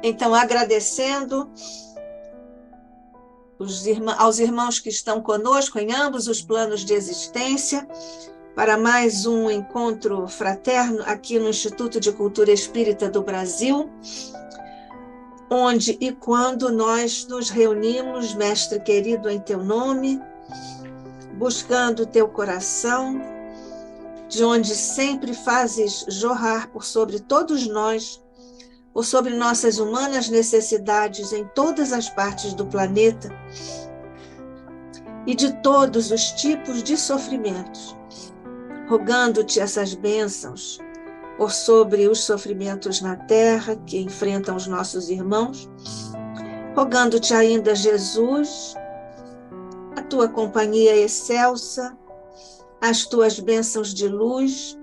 Então, agradecendo aos irmãos que estão conosco em ambos os planos de existência, para mais um encontro fraterno aqui no Instituto de Cultura Espírita do Brasil, onde e quando nós nos reunimos, Mestre querido, em teu nome, buscando o teu coração, de onde sempre fazes jorrar por sobre todos nós, por sobre nossas humanas necessidades em todas as partes do planeta e de todos os tipos de sofrimentos, rogando-te essas bênçãos por sobre os sofrimentos na terra que enfrentam os nossos irmãos, rogando-te ainda, Jesus, a tua companhia excelsa, as tuas bênçãos de luz,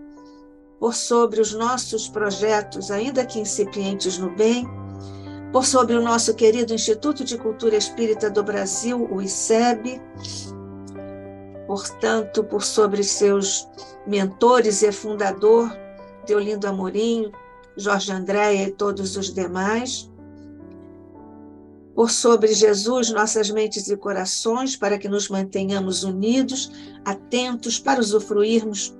por sobre os nossos projetos, ainda que incipientes no bem, por sobre o nosso querido Instituto de Cultura Espírita do Brasil, o ICEB, portanto, por sobre seus mentores e fundador, Deolindo Amorim, Jorge Andréia e todos os demais, por sobre Jesus, nossas mentes e corações, para que nos mantenhamos unidos, atentos para usufruirmos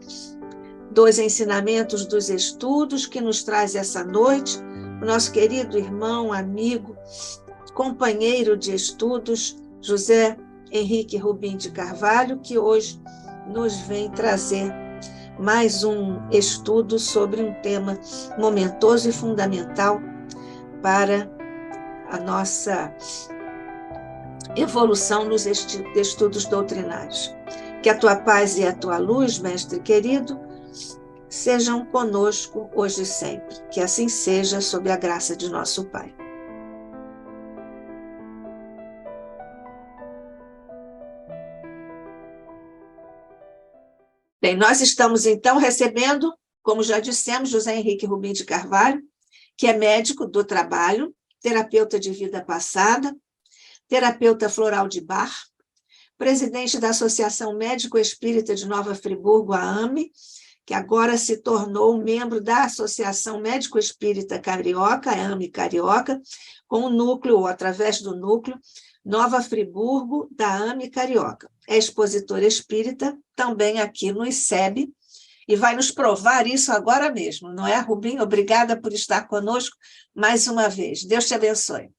dos ensinamentos dos estudos que nos traz essa noite, o nosso querido irmão, amigo, companheiro de estudos, José Henrique Rubim de Carvalho, que hoje nos vem trazer mais um estudo sobre um tema momentoso e fundamental para a nossa evolução nos estudos doutrinários. Que a tua paz e a tua luz, mestre querido, sejam conosco hoje e sempre. Que assim seja, sob a graça de nosso Pai. Bem, nós estamos, então, recebendo, como já dissemos, José Henrique Rubim de Carvalho, que é médico do trabalho, terapeuta de vida passada, terapeuta floral de Bach, presidente da Associação Médico Espírita de Nova Friburgo, a AME, que agora se tornou membro da Associação Médico Espírita Carioca, a AME Carioca, com o núcleo, ou através do núcleo, Nova Friburgo, da AME Carioca. É expositor espírita, também aqui no ICEB, e vai nos provar isso agora mesmo, não é, Rubim? Obrigada por estar conosco mais uma vez. Deus te abençoe.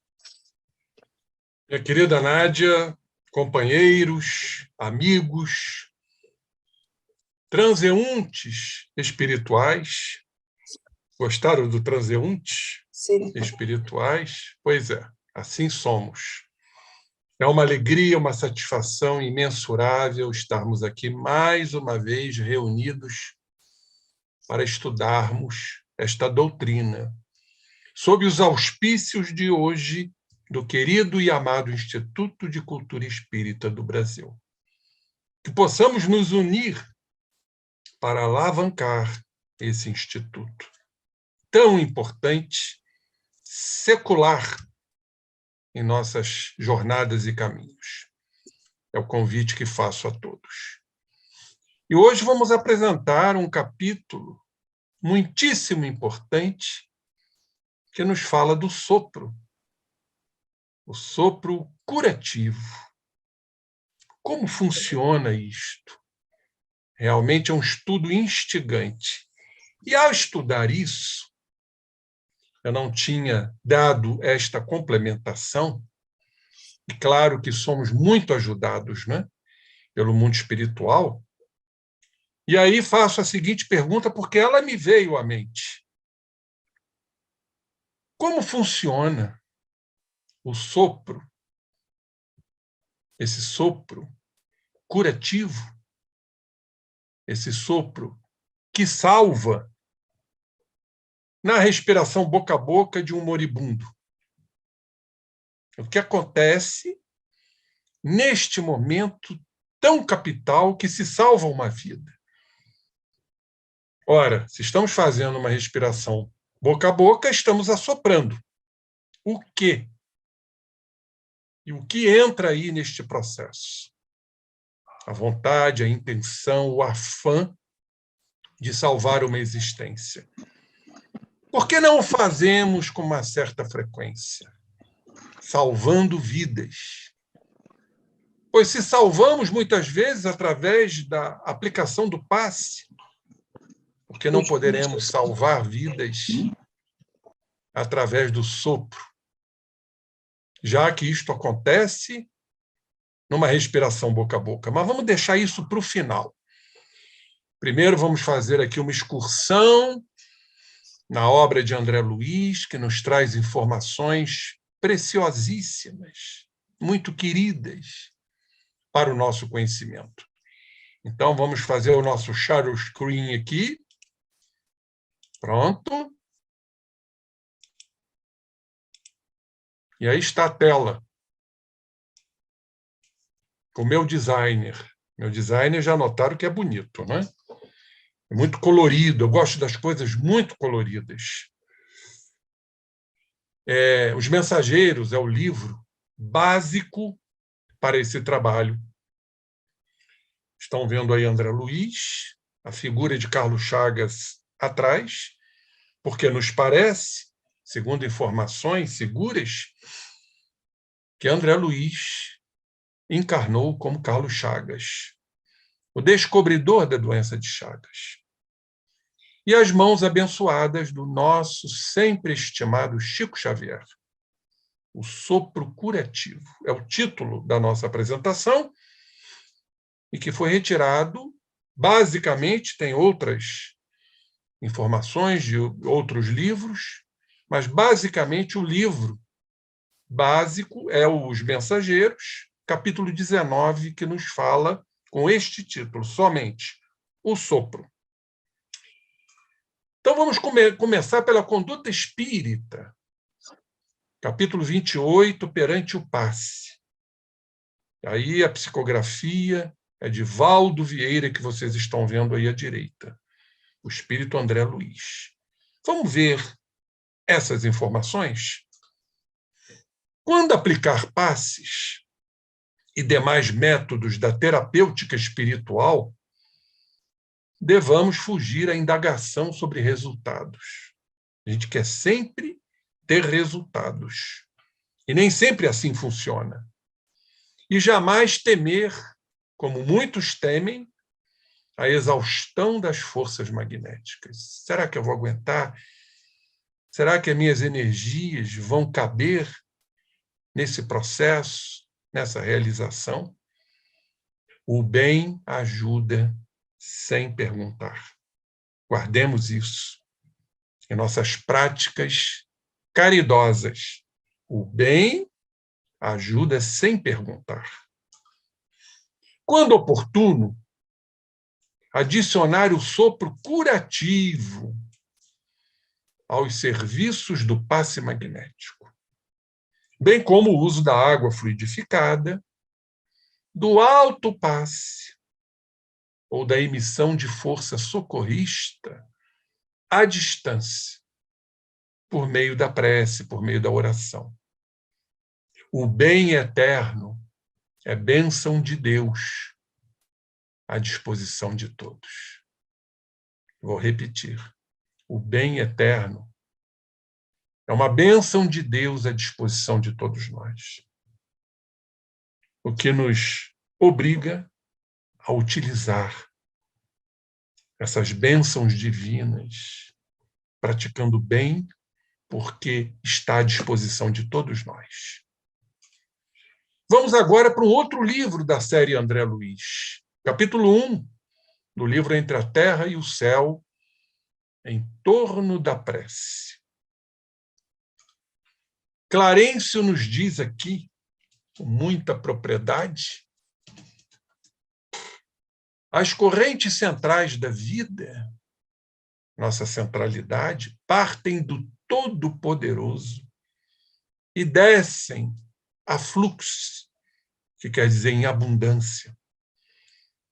Minha querida Nádia, companheiros, amigos, transeuntes espirituais. Gostaram do transeuntes? Sim. Espirituais? Pois é, assim somos. É uma alegria, uma satisfação imensurável estarmos aqui mais uma vez reunidos para estudarmos esta doutrina, sob os auspícios de hoje do querido e amado Instituto de Cultura Espírita do Brasil. Que possamos nos unir para alavancar esse instituto tão importante, secular, em nossas jornadas e caminhos. É o convite que faço a todos. E hoje vamos apresentar um capítulo muitíssimo importante que nos fala do sopro, o sopro curativo. Como funciona isto? Realmente é um estudo instigante. E ao estudar isso, eu não tinha dado esta complementação, e claro que somos muito ajudados, né, pelo mundo espiritual, e aí faço a seguinte pergunta, porque ela me veio à mente. Como funciona o sopro, esse sopro curativo, esse sopro que salva na respiração boca a boca de um moribundo? O que acontece neste momento tão capital que se salva uma vida? Ora, se estamos fazendo uma respiração boca a boca, estamos assoprando. O quê? E o que entra aí neste processo? A vontade, a intenção, o afã de salvar uma existência. Por que não o fazemos com uma certa frequência? Salvando vidas. Pois se salvamos muitas vezes através da aplicação do passe, por que não poderemos salvar vidas através do sopro? Já que isto acontece numa respiração boca a boca. Mas vamos deixar isso para o final. Primeiro vamos fazer aqui uma excursão na obra de André Luiz, que nos traz informações preciosíssimas, muito queridas para o nosso conhecimento. Então, vamos fazer o nosso shadow screen aqui. Pronto. E aí está a tela. O meu designer. Meu designer já notaram que é bonito, né? É muito colorido. Eu gosto das coisas muito coloridas. Os Mensageiros é o livro básico para esse trabalho. Estão vendo aí André Luiz, a figura de Carlos Chagas atrás, porque nos parece, segundo informações seguras, que André Luiz encarnou como Carlos Chagas, o descobridor da doença de Chagas. E as mãos abençoadas do nosso sempre estimado Chico Xavier. O sopro curativo. É o título da nossa apresentação e que foi retirado, basicamente, tem outras informações de outros livros, mas, basicamente, o livro básico é Os Mensageiros, capítulo 19, que nos fala com este título, somente, o sopro. Então, vamos começar pela conduta espírita, capítulo 28, perante o passe. Aí a psicografia é de Valdo Vieira, que vocês estão vendo aí à direita, o espírito André Luiz. Vamos ver essas informações? Quando aplicar passes e demais métodos da terapêutica espiritual, devamos fugir à indagação sobre resultados. A gente quer sempre ter resultados. E nem sempre assim funciona. E jamais temer, como muitos temem, a exaustão das forças magnéticas. Será que eu vou aguentar? Será que as minhas energias vão caber nesse processo, nessa realização? O bem ajuda sem perguntar. Guardemos isso em nossas práticas caridosas. O bem ajuda sem perguntar. Quando oportuno, adicionar o sopro curativo aos serviços do passe magnético, bem como o uso da água fluidificada, do alto passe ou da emissão de força socorrista à distância, por meio da prece, por meio da oração. O bem eterno é bênção de Deus à disposição de todos. Vou repetir. O bem eterno é uma bênção de Deus à disposição de todos nós. O que nos obriga a utilizar essas bênçãos divinas, praticando bem, porque está à disposição de todos nós. Vamos agora para um outro livro da série André Luiz, capítulo 1, do livro Entre a Terra e o Céu, em torno da prece. Clarencio nos diz aqui, com muita propriedade, as correntes centrais da vida, nossa centralidade, partem do Todo-Poderoso e descem a fluxo, que quer dizer em abundância,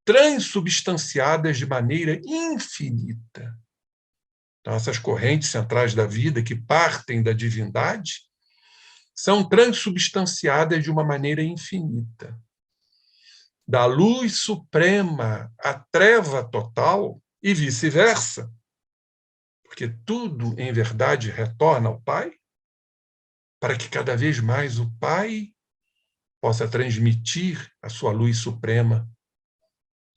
transubstanciadas de maneira infinita. Então, essas correntes centrais da vida que partem da divindade são transubstanciadas de uma maneira infinita. Da luz suprema à treva total e vice-versa. porque tudo, em verdade, retorna ao Pai, para que cada vez mais o Pai possa transmitir a sua luz suprema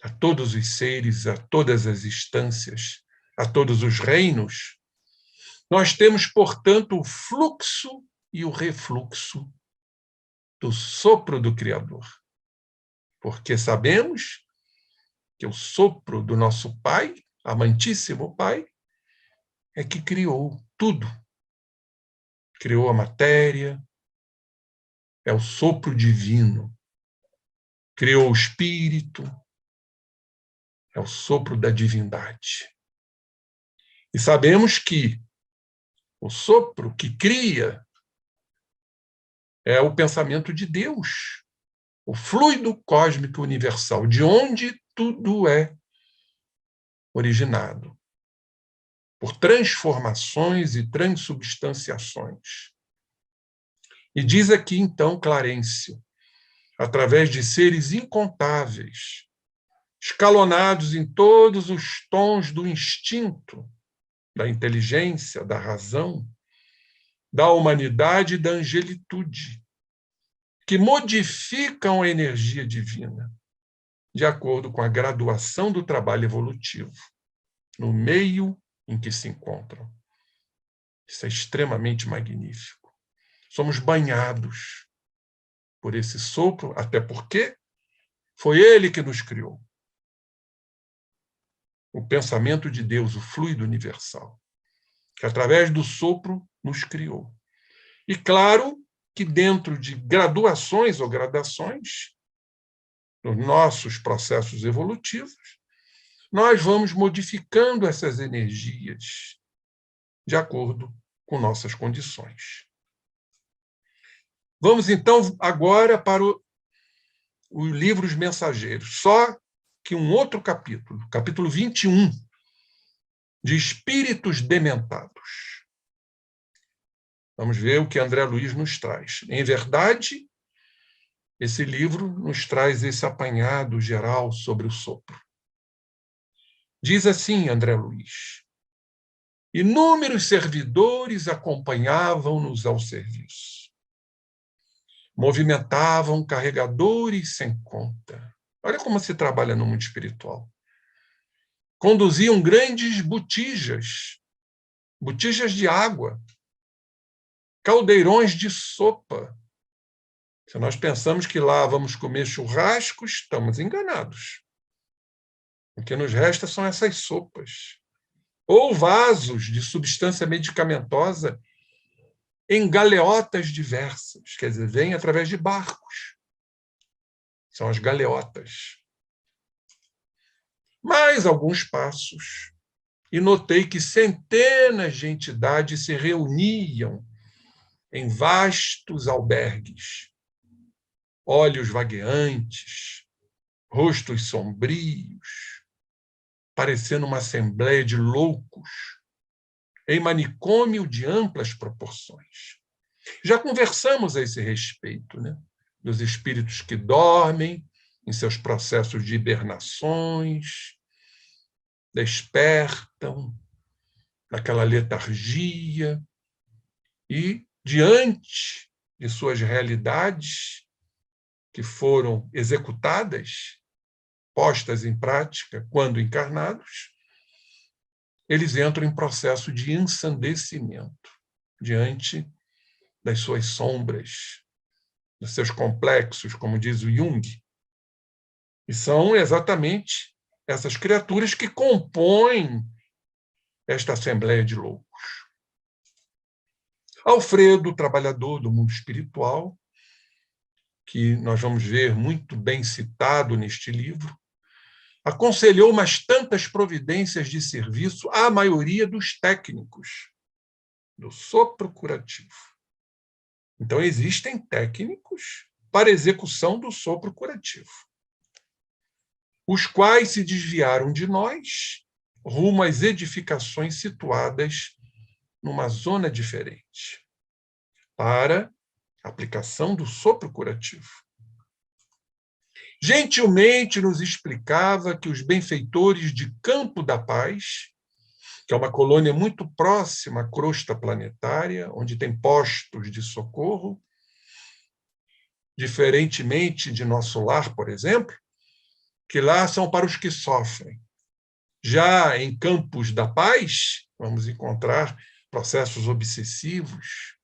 a todos os seres, a todas as instâncias, a todos os reinos. Nós temos, portanto, o fluxo e o refluxo do sopro do Criador, porque sabemos que o sopro do nosso Pai, amantíssimo Pai, é que criou tudo. Criou a matéria, é o sopro divino. Criou o espírito, é o sopro da divindade. E sabemos que o sopro que cria é o pensamento de Deus, o fluido cósmico universal, de onde tudo é originado, por transformações e transubstanciações. E diz aqui, então, Clarencio, através de seres incontáveis, escalonados em todos os tons do instinto, da inteligência, da razão, da humanidade e da angelitude, que modificam a energia divina, de acordo com a graduação do trabalho evolutivo, no meio em que se encontram. Isso é extremamente magnífico. Somos banhados por esse sopro, até porque foi ele que nos criou. O pensamento de Deus, o fluido universal, que através do sopro nos criou. E claro que dentro de graduações ou gradações, nos nossos processos evolutivos, nós vamos modificando essas energias de acordo com nossas condições. Vamos, então, agora para os livros mensageiros. Só que um outro capítulo, capítulo 21, de Espíritos Dementados. Vamos ver o que André Luiz nos traz. Em verdade, esse livro nos traz esse apanhado geral sobre o sopro. Diz assim, André Luiz: inúmeros servidores acompanhavam-nos ao serviço. Movimentavam carregadores sem conta. Olha como se trabalha no mundo espiritual. Conduziam grandes botijas de água, caldeirões de sopa. Se nós pensamos que lá vamos comer churrascos, estamos enganados. O que nos resta são essas sopas. Ou vasos de substância medicamentosa em galeotas diversas, quer dizer, vêm através de barcos. São as galeotas. Mais alguns passos, e notei que centenas de entidades se reuniam em vastos albergues, olhos vagueantes, rostos sombrios, parecendo uma assembleia de loucos, em manicômio de amplas proporções. Já conversamos a esse respeito, né? Dos espíritos que dormem em seus processos de hibernações, despertam naquela letargia e, diante de suas realidades que foram executadas, postas em prática quando encarnados, eles entram em processo de ensandecimento diante das suas sombras, dos seus complexos, como diz o Jung. E são exatamente essas criaturas que compõem esta assembleia de loucos. Alfredo, trabalhador do mundo espiritual, que nós vamos ver muito bem citado neste livro, aconselhou umas tantas providências de serviço à maioria dos técnicos do sopro curativo. Então, existem técnicos para execução do sopro curativo, os quais se desviaram de nós rumo às edificações situadas numa zona diferente, para aplicação do sopro curativo. Gentilmente nos explicava que os benfeitores de Campo da Paz que é uma colônia muito próxima à crosta planetária, onde tem postos de socorro, diferentemente de nosso lar, por exemplo, que lá são para os que sofrem. Já em campos da paz, vamos encontrar processos obsessivos,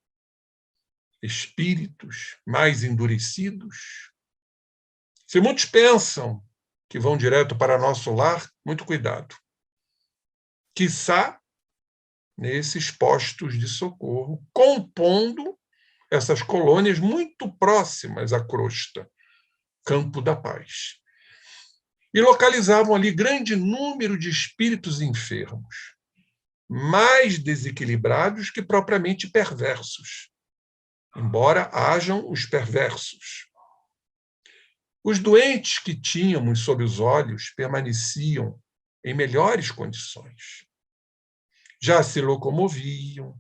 espíritos mais endurecidos. Se muitos pensam que vão direto para nosso lar, muito cuidado. Quiçá nesses postos de socorro, compondo essas colônias muito próximas à crosta, Campo da Paz. E localizavam ali grande número de espíritos enfermos, mais desequilibrados que propriamente perversos, embora hajam os perversos. Os doentes que tínhamos sob os olhos permaneciam em melhores condições. Já se locomoviam,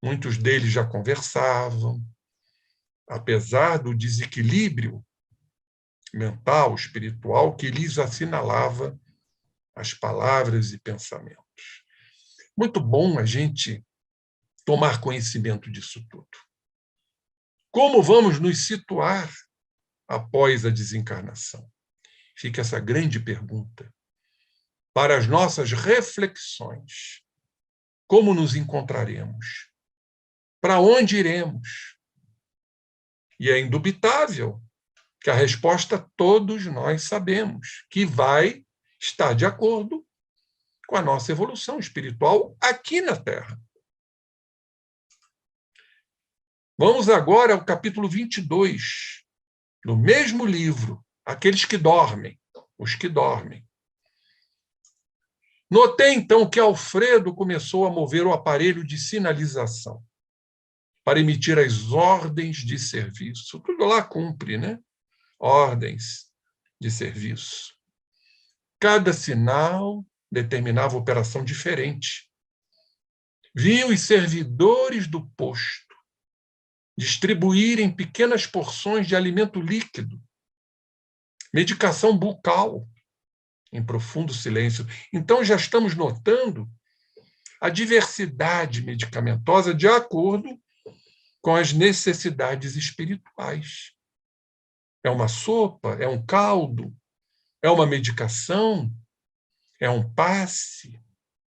muitos deles já conversavam, apesar do desequilíbrio mental, espiritual, que lhes assinalava as palavras e pensamentos. Muito bom a gente tomar conhecimento disso tudo. Como vamos nos situar após a desencarnação? Fica essa grande pergunta. Para as nossas reflexões, como nos encontraremos? Para onde iremos? E é indubitável que a resposta todos nós sabemos, que vai estar de acordo com a nossa evolução espiritual aqui na Terra. Vamos agora ao capítulo 22, do mesmo livro, Aqueles que Dormem, os que dormem. Notei, então, que Alfredo começou a mover o aparelho de sinalização para emitir as ordens de serviço. Tudo lá cumpre, né? Ordens de serviço. Cada sinal determinava operação diferente. Vi os servidores do posto distribuírem pequenas porções de alimento líquido, medicação bucal, em profundo silêncio. Então, já estamos notando a diversidade medicamentosa de acordo com as necessidades espirituais. É uma sopa? É um caldo? É uma medicação? É um passe?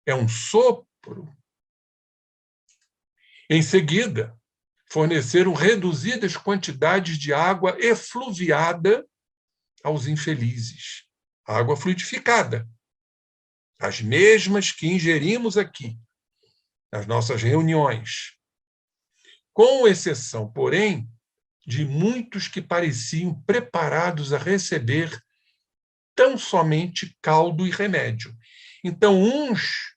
É um sopro? Em seguida, forneceram reduzidas quantidades de água efluviada aos infelizes. Água fluidificada. As mesmas que ingerimos aqui, nas nossas reuniões. Com exceção, porém, de muitos que pareciam preparados a receber tão somente caldo e remédio. Então, uns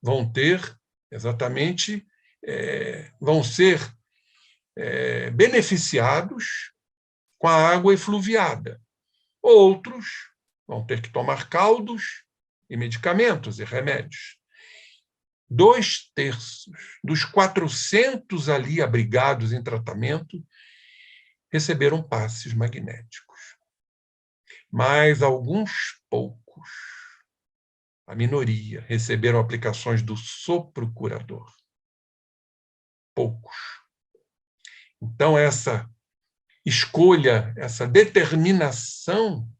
vão ter exatamente, vão ser beneficiados com a água efluviada. Outros vão ter que tomar caldos e medicamentos e remédios. 2/3 dos 400 ali abrigados em tratamento receberam passes magnéticos. Mas alguns poucos, a minoria, receberam aplicações do sopro curador. Poucos. Então, essa escolha, essa determinação,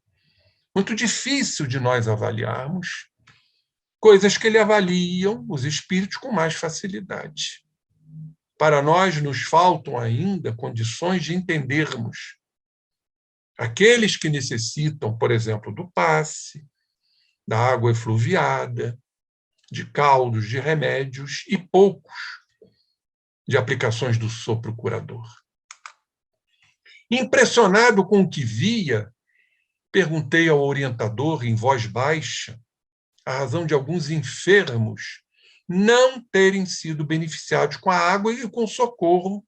muito difícil de nós avaliarmos, coisas que ele avaliam os espíritos com mais facilidade. Para nós, nos faltam ainda condições de entendermos aqueles que necessitam, por exemplo, do passe, da água efluviada, de caldos, de remédios, e poucos de aplicações do sopro curador. Impressionado com o que via, perguntei ao orientador, em voz baixa, a razão de alguns enfermos não terem sido beneficiados com a água e com o socorro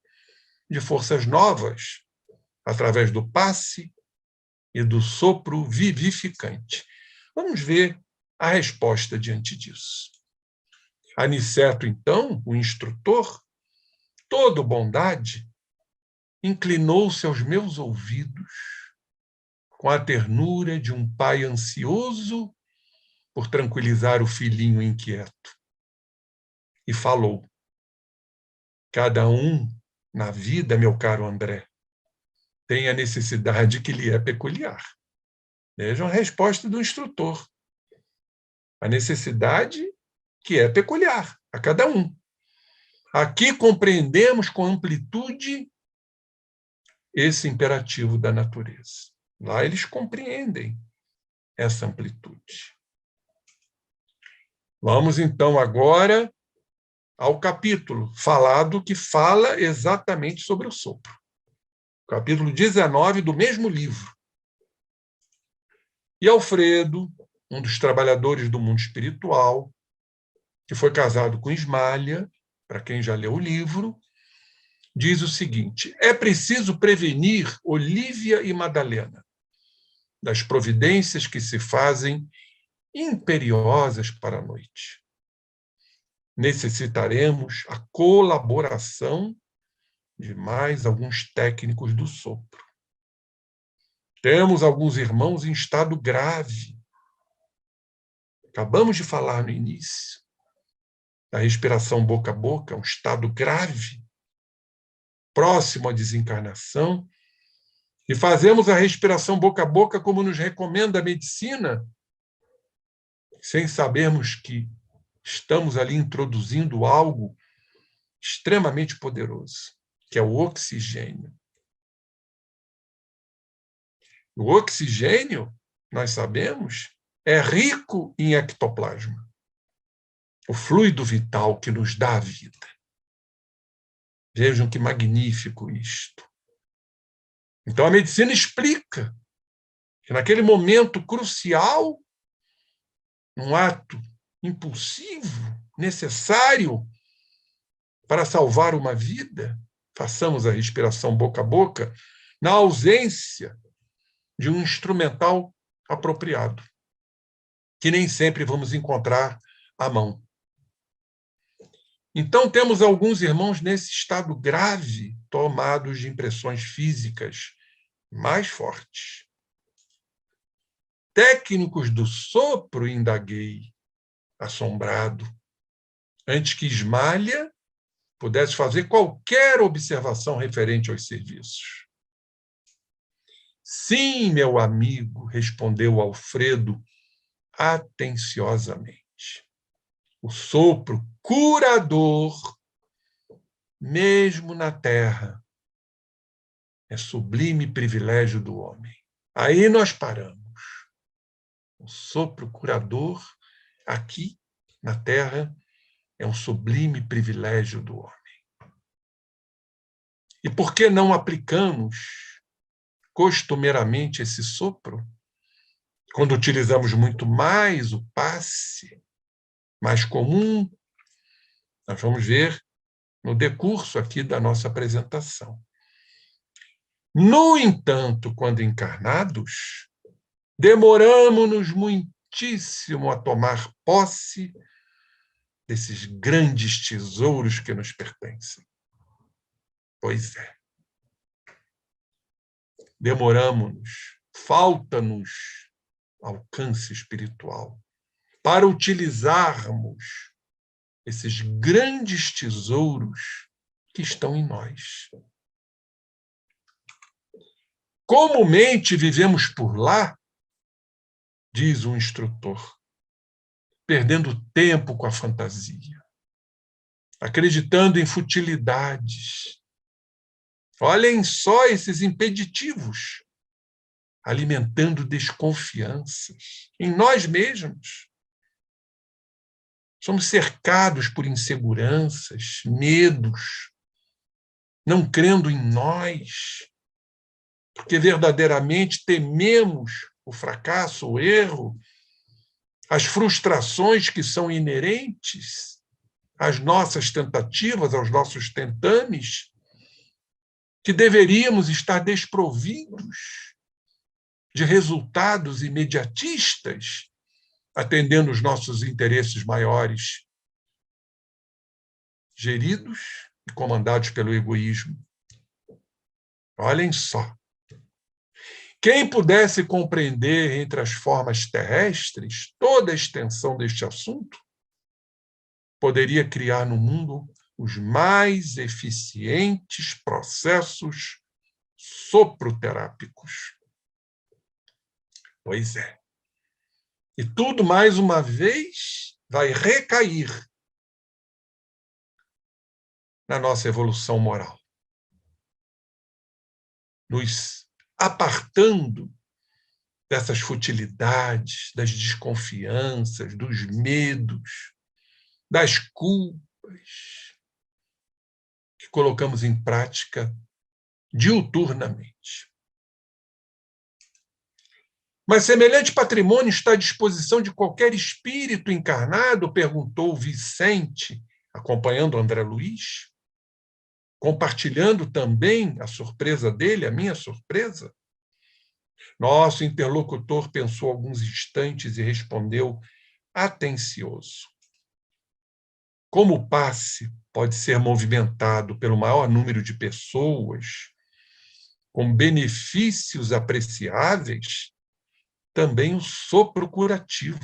de forças novas, através do passe e do sopro vivificante. Vamos ver a resposta diante disso. Aniceto, então, o instrutor, todo bondade, inclinou-se aos meus ouvidos com a ternura de um pai ansioso por tranquilizar o filhinho inquieto. E falou: cada um na vida, meu caro André, tem a necessidade que lhe é peculiar. Veja a resposta do instrutor. A necessidade que é peculiar a cada um. Aqui compreendemos com amplitude esse imperativo da natureza. Lá eles compreendem essa amplitude. Vamos, então, agora ao capítulo falado que fala exatamente sobre o sopro. Capítulo 19 do mesmo livro. E Alfredo, um dos trabalhadores do mundo espiritual, que foi casado com Ismália, para quem já leu o livro, diz o seguinte: é preciso prevenir Olívia e Madalena das providências que se fazem imperiosas para a noite. Necessitaremos a colaboração de mais alguns técnicos do sopro. Temos alguns irmãos em estado grave. Acabamos de falar no início da respiração boca a boca, um estado grave, próximo à desencarnação, e fazemos a respiração boca a boca como nos recomenda a medicina, sem sabermos que estamos ali introduzindo algo extremamente poderoso, que é o oxigênio. O oxigênio, nós sabemos, é rico em ectoplasma, o fluido vital que nos dá a vida. Vejam que magnífico isto. Então, a medicina explica que naquele momento crucial, um ato impulsivo, necessário para salvar uma vida, façamos a respiração boca a boca, na ausência de um instrumental apropriado, que nem sempre vamos encontrar à mão. Então, temos alguns irmãos nesse estado grave, tomados de impressões físicas mais fortes. Técnicos do sopro, indaguei, assombrado, antes que Ismália pudesse fazer qualquer observação referente aos serviços. Sim, meu amigo, respondeu Alfredo atenciosamente. O sopro curador, mesmo na terra, é sublime privilégio do homem. Aí nós paramos. O sopro curador, aqui na terra, é um sublime privilégio do homem. E por que não aplicamos costumeiramente esse sopro? Quando utilizamos muito mais o passe, mais comum, nós vamos ver no decurso aqui da nossa apresentação. No entanto, quando encarnados, demoramos-nos muitíssimo a tomar posse desses grandes tesouros que nos pertencem. Pois é. Demoramos-nos, falta-nos alcance espiritual para utilizarmos esses grandes tesouros que estão em nós. Comumente vivemos por lá, diz o instrutor, perdendo tempo com a fantasia, acreditando em futilidades. Olhem só esses impeditivos, alimentando desconfianças em nós mesmos. Somos cercados por inseguranças, medos, não crendo em nós, porque verdadeiramente tememos o fracasso, o erro, as frustrações que são inerentes às nossas tentativas, aos nossos tentames, que deveríamos estar desprovidos de resultados imediatistas, atendendo os nossos interesses maiores, geridos e comandados pelo egoísmo. Olhem só. Quem pudesse compreender entre as formas terrestres toda a extensão deste assunto, poderia criar no mundo os mais eficientes processos soproterápicos. Pois é. E tudo, mais uma vez, vai recair na nossa evolução moral, nos apartando dessas futilidades, das desconfianças, dos medos, das culpas que colocamos em prática diuturnamente. Mas semelhante patrimônio está à disposição de qualquer espírito encarnado? Perguntou Vicente, acompanhando André Luiz, compartilhando também a surpresa dele, a minha surpresa. Nosso interlocutor pensou alguns instantes e respondeu atencioso. Como o passe pode ser movimentado pelo maior número de pessoas, com benefícios apreciáveis, também o sopro curativo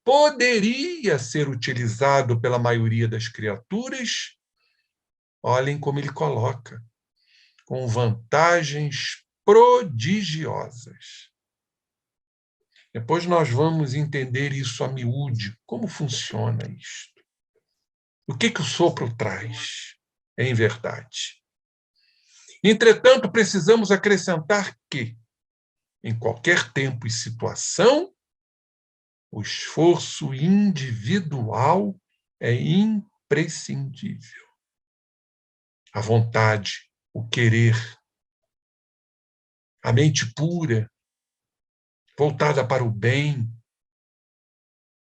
poderia ser utilizado pela maioria das criaturas. Olhem como ele coloca, com vantagens prodigiosas. Depois nós vamos entender isso a miúde, como funciona isto. O que o sopro traz, em verdade? Entretanto, precisamos acrescentar que, em qualquer tempo e situação, o esforço individual é imprescindível. A vontade, o querer, a mente pura, voltada para o bem,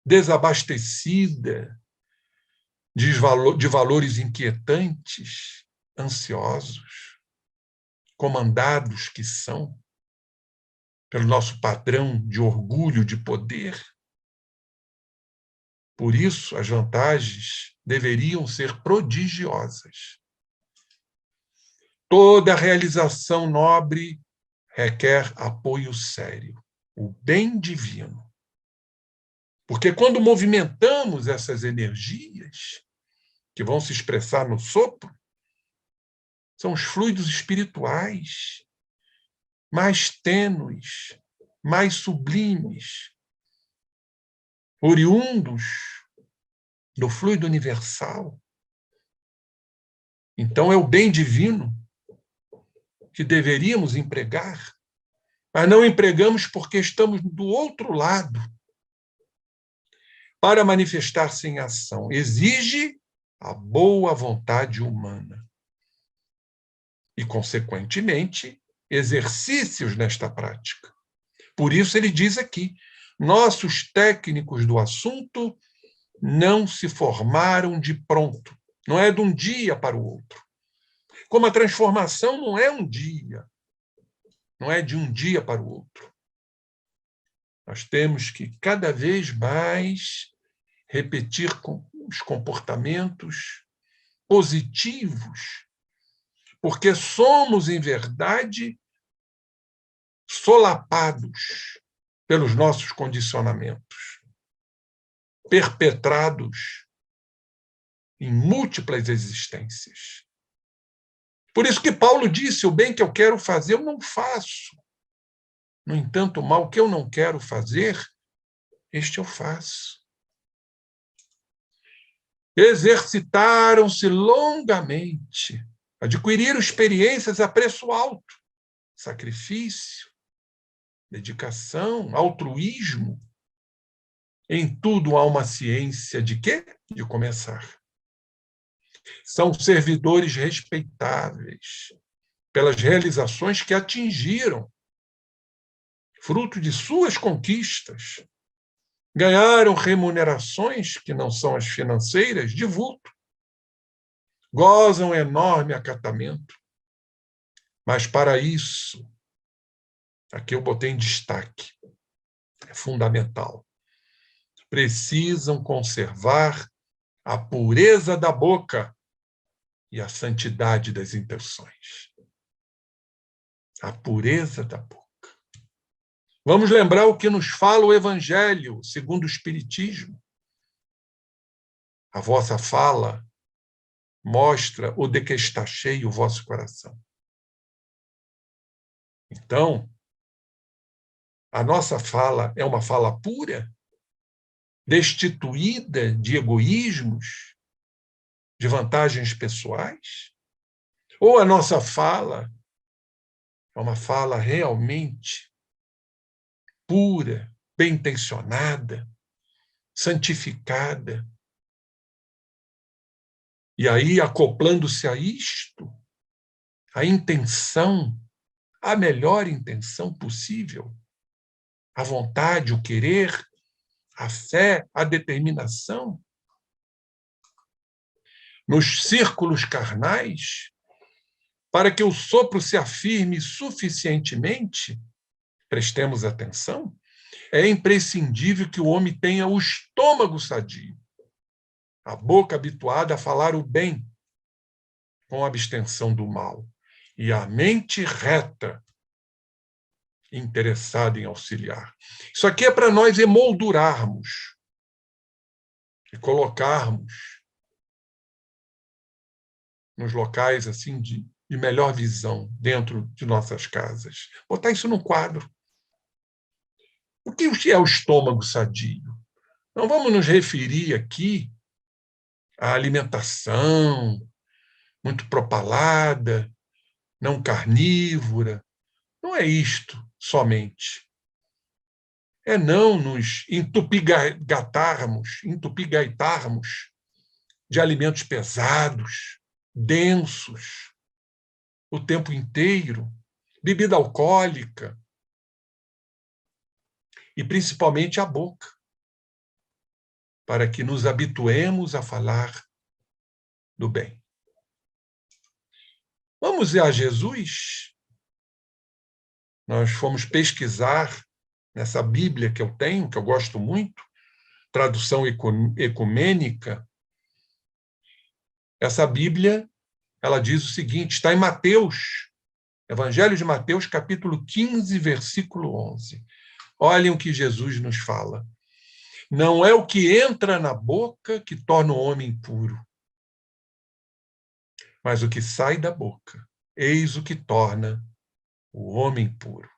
desabastecida de valores inquietantes, ansiosos, comandados que são pelo nosso padrão de orgulho, de poder. Por isso, as vantagens deveriam ser prodigiosas. Toda realização nobre requer apoio sério, o bem divino. Porque quando movimentamos essas energias, que vão se expressar no sopro, são os fluidos espirituais mais tênues, mais sublimes, oriundos do fluido universal. Então, é o bem divino que deveríamos empregar, mas não empregamos porque estamos do outro lado. Para manifestar-se em ação, exige a boa vontade humana e, consequentemente, exercícios nesta prática. Por isso ele diz aqui, nossos técnicos do assunto não se formaram de pronto, não é de um dia para o outro. Como a transformação não é um dia, não é de um dia para o outro. Nós temos que cada vez mais repetir os comportamentos positivos, porque somos, em verdade, solapados pelos nossos condicionamentos, perpetrados em múltiplas existências. Por isso que Paulo disse, o bem que eu quero fazer, eu não faço. No entanto, o mal que eu não quero fazer, este eu faço. Exercitaram-se longamente, adquiriram experiências a preço alto, sacrifício, dedicação, altruísmo. Em tudo há uma ciência de quê? De começar. São servidores respeitáveis pelas realizações que atingiram, fruto de suas conquistas. Ganharam remunerações, que não são as financeiras, de vulto. Gozam enorme acatamento. Mas para isso, aqui eu botei em destaque, é fundamental, precisam conservar a pureza da boca e a santidade das intenções. A pureza da boca. Vamos lembrar o que nos fala o Evangelho, segundo o Espiritismo. A vossa fala mostra o de que está cheio o vosso coração. Então, a nossa fala é uma fala pura, destituída de egoísmos, de vantagens pessoais? Ou a nossa fala é uma fala realmente pura, bem-intencionada, santificada? E aí, acoplando-se a isto, a intenção, a melhor intenção possível, a vontade, o querer, a fé, a determinação, nos círculos carnais, para que o sopro se afirme suficientemente, prestemos atenção, é imprescindível que o homem tenha o estômago sadio, a boca habituada a falar o bem, com abstenção do mal, e a mente reta, interessada em auxiliar. Isso aqui é para nós emoldurarmos e colocarmos nos locais assim de melhor visão dentro de nossas casas. Botar isso num quadro. O que é o estômago sadio? Não vamos nos referir aqui à alimentação muito propalada, não carnívora. Não é isto somente. É não nos entupigaitarmos de alimentos pesados, densos, o tempo inteiro, bebida alcoólica, e principalmente a boca, para que nos habituemos a falar do bem. Vamos a Jesus. Nós fomos pesquisar nessa Bíblia que eu tenho, que eu gosto muito, tradução ecumênica. Essa Bíblia, ela diz o seguinte, está em Mateus, Evangelho de Mateus, capítulo 15, versículo 11. Olhem o que Jesus nos fala. Não é o que entra na boca que torna o homem puro, mas o que sai da boca, eis o que torna o homem puro.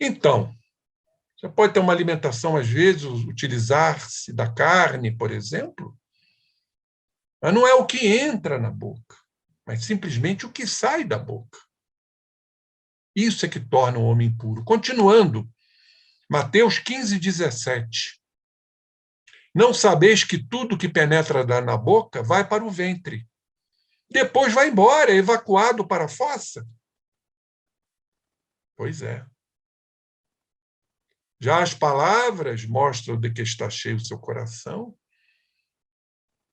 Então, você pode ter uma alimentação, às vezes, utilizar-se da carne, por exemplo, mas não é o que entra na boca, mas simplesmente o que sai da boca. Isso é que torna o homem puro. Continuando, Mateus 15, 17. Não sabeis que tudo que penetra na boca vai para o ventre, depois vai embora, é evacuado para a fossa? Pois é. Já as palavras mostram de que está cheio o seu coração,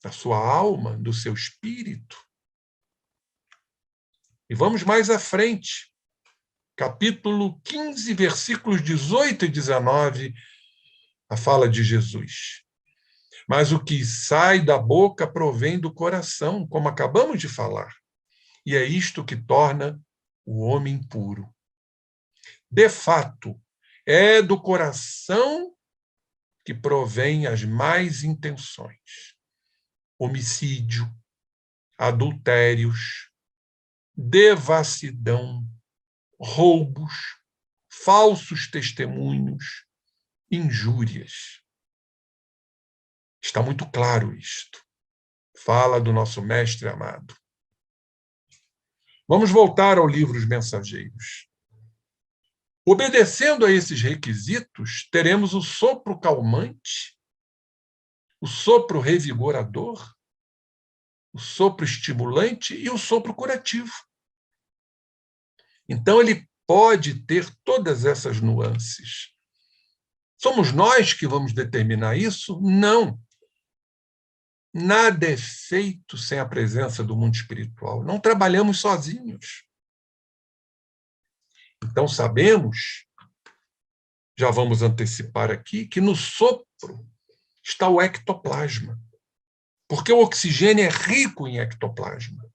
da sua alma, do seu espírito. E vamos mais à frente. Capítulo 15, versículos 18 e 19, a fala de Jesus. Mas o que sai da boca provém do coração, como acabamos de falar. E é isto que torna o homem puro. De fato, é do coração que provém as más intenções. Homicídio, adultérios, devassidão, roubos, falsos testemunhos, injúrias. Está muito claro isto. Fala do nosso mestre amado. Vamos voltar ao livro Os Mensageiros. Obedecendo a esses requisitos, teremos o sopro calmante, o sopro revigorador, o sopro estimulante e o sopro curativo. Então, ele pode ter todas essas nuances. Somos nós que vamos determinar isso? Não. Nada é feito sem a presença do mundo espiritual. Não trabalhamos sozinhos. Então, sabemos, já vamos antecipar aqui, que no sopro está o ectoplasma, porque o oxigênio é rico em ectoplasma.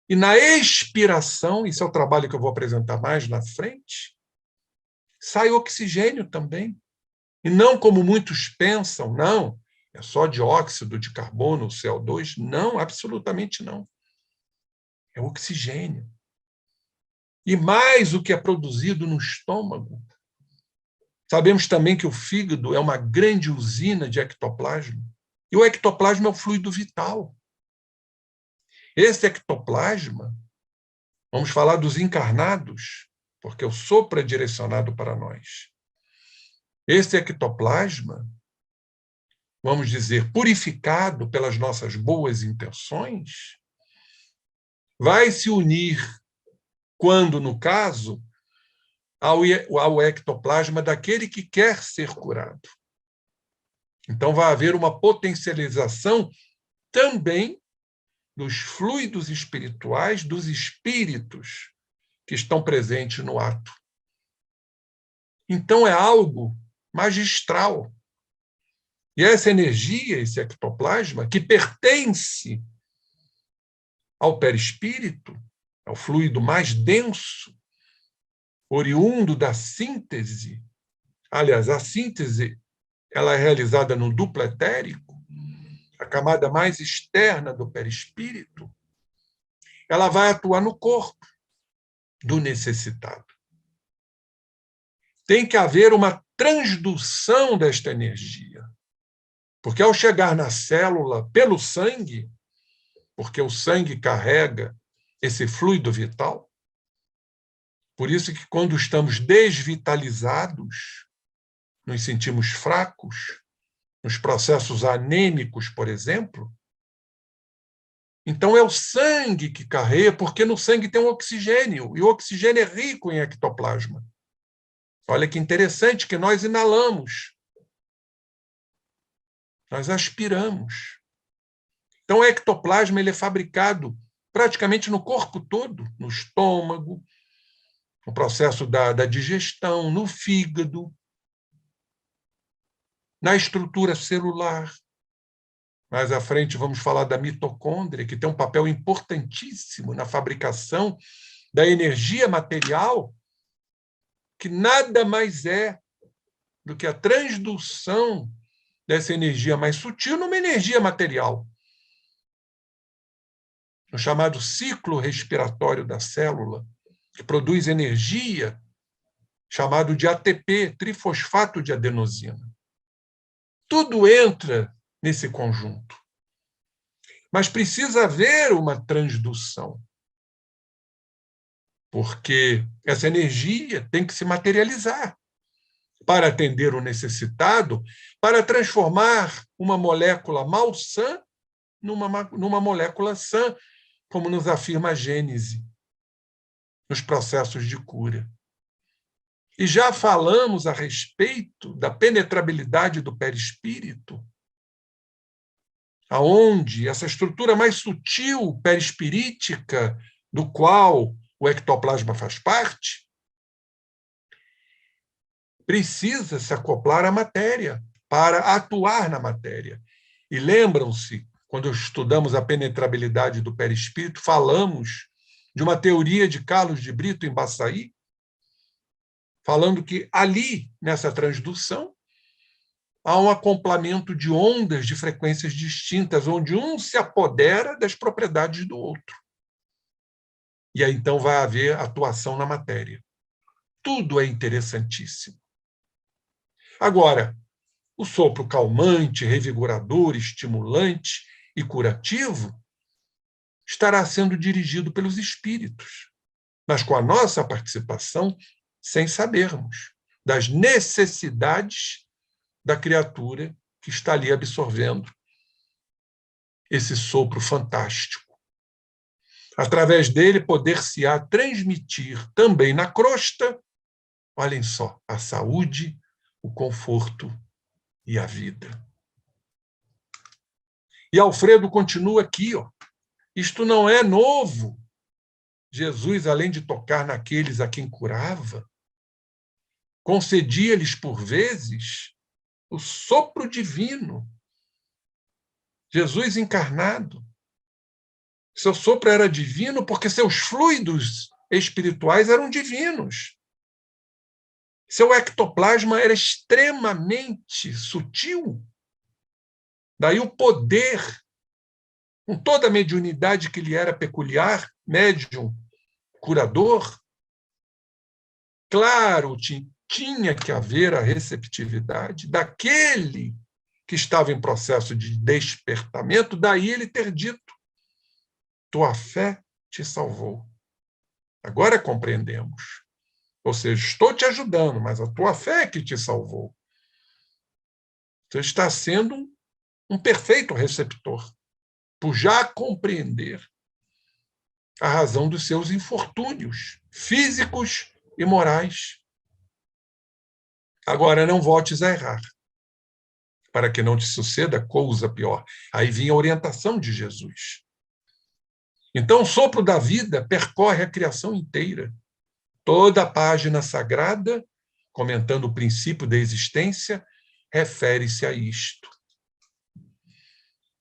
E na expiração, isso é o trabalho que eu vou apresentar mais na frente, sai oxigênio também. E não como muitos pensam, não, é só dióxido de carbono, CO2. Não, absolutamente não. É oxigênio. E mais o que é produzido no estômago. Sabemos também que o fígado é uma grande usina de ectoplasma. E o ectoplasma é o fluido vital. Esse ectoplasma, vamos falar dos encarnados, porque o sopro é direcionado para nós. Esse ectoplasma, vamos dizer, purificado pelas nossas boas intenções, vai se unir, quando, no caso, ao ectoplasma daquele que quer ser curado. Então, vai haver uma potencialização também dos fluidos espirituais, dos espíritos que estão presentes no ato. Então, é algo magistral. E essa energia, esse ectoplasma, que pertence ao perispírito, ao fluido mais denso, oriundo da síntese. Aliás, a síntese ela é realizada no duplo etérico, a camada mais externa do perispírito. Ela vai atuar no corpo do necessitado. Tem que haver uma transdução desta energia. Porque ao chegar na célula pelo sangue, porque o sangue carrega esse fluido vital, por isso que quando estamos desvitalizados, nos sentimos fracos, nos processos anêmicos, por exemplo, então é o sangue que carrega, porque no sangue tem um oxigênio, e o oxigênio é rico em ectoplasma. Olha que interessante que nós inalamos, nós aspiramos. Então o ectoplasma ele é fabricado praticamente no corpo todo, no estômago, no processo da digestão, no fígado, na estrutura celular. Mais à frente vamos falar da mitocôndria, que tem um papel importantíssimo na fabricação da energia material, que nada mais é do que a transdução dessa energia mais sutil numa energia material. No chamado ciclo respiratório da célula, que produz energia, chamado de ATP, trifosfato de adenosina. Tudo entra nesse conjunto. Mas precisa haver uma transdução, porque essa energia tem que se materializar para atender o necessitado, para transformar uma molécula malsã numa molécula sã, como nos afirma a Gênese, nos processos de cura. E já falamos a respeito da penetrabilidade do perispírito, aonde essa estrutura mais sutil perispirítica, do qual o ectoplasma faz parte, precisa se acoplar à matéria, para atuar na matéria. E lembram-se, quando estudamos a penetrabilidade do perispírito, falamos de uma teoria de Carlos de Brito em Baçaí, falando que ali, nessa transdução, há um acoplamento de ondas de frequências distintas, onde um se apodera das propriedades do outro. E aí, então, vai haver atuação na matéria. Tudo é interessantíssimo. Agora, o sopro calmante, revigorador, estimulante e curativo estará sendo dirigido pelos espíritos, mas com a nossa participação, sem sabermos das necessidades da criatura que está ali absorvendo esse sopro fantástico. Através dele, poder-se-á transmitir também na crosta, olhem só, a saúde, o conforto e a vida. E Alfredo continua aqui, ó. Isto não é novo. Jesus, além de tocar naqueles a quem curava, concedia-lhes, por vezes, o sopro divino. Jesus encarnado, Seu sopro era divino porque seus fluidos espirituais eram divinos. Seu ectoplasma era extremamente sutil. Daí o poder, com toda a mediunidade que lhe era peculiar, médium, curador. Claro, tinha que haver a receptividade daquele que estava em processo de despertamento, daí ele ter dito: tua fé te salvou. Agora compreendemos. Ou seja, estou te ajudando, mas a tua fé é que te salvou. Você está sendo um perfeito receptor, por já compreender a razão dos seus infortúnios físicos e morais. Agora, não voltes a errar, para que não te suceda coisa pior. Aí vinha a orientação de Jesus. Então, o sopro da vida percorre a criação inteira. Toda a página sagrada, comentando o princípio da existência, refere-se a isto.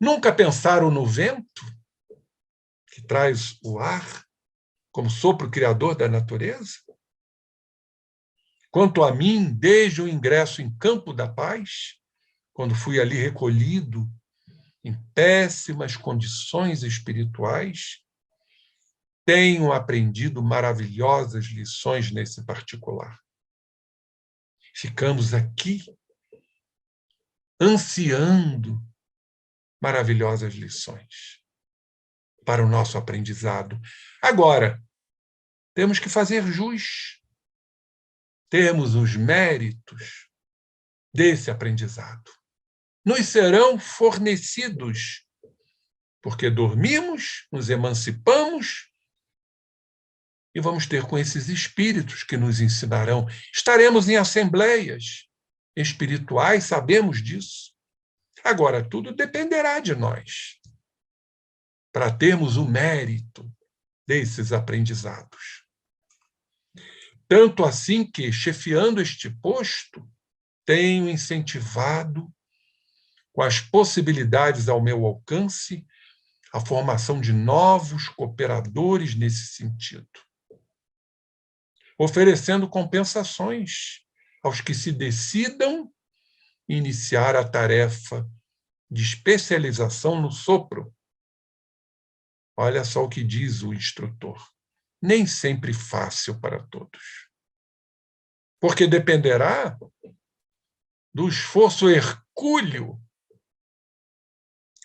Nunca pensaram no vento, que traz o ar, como sopro criador da natureza? Quanto a mim, desde o ingresso em Campo da Paz, quando fui ali recolhido em péssimas condições espirituais, tenho aprendido maravilhosas lições nesse particular. Ficamos aqui ansiando maravilhosas lições para o nosso aprendizado. Agora, temos que fazer jus, termos os méritos desse aprendizado. Nos serão fornecidos, porque dormimos, nos emancipamos e vamos ter com esses espíritos que nos ensinarão. Estaremos em assembleias espirituais, sabemos disso. Agora, tudo dependerá de nós, para termos o mérito desses aprendizados. Tanto assim que, chefiando este posto, tenho incentivado, com as possibilidades ao meu alcance, a formação de novos cooperadores nesse sentido, oferecendo compensações aos que se decidam iniciar a tarefa de especialização no sopro. Olha só o que diz o instrutor. Nem sempre fácil para todos. Porque dependerá do esforço hercúleo,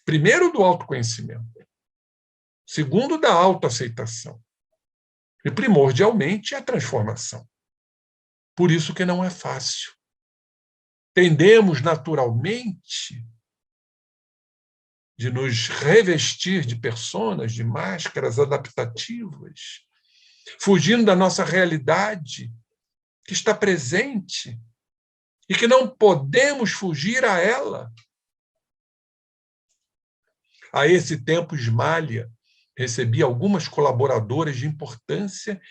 primeiro, do autoconhecimento, segundo, da autoaceitação, e, primordialmente, a transformação. Por isso que não é fácil. Tendemos, naturalmente, de nos revestir de personas, de máscaras adaptativas, fugindo da nossa realidade que está presente e que não podemos fugir a ela. A esse tempo, Ismália recebia algumas colaboradoras de importância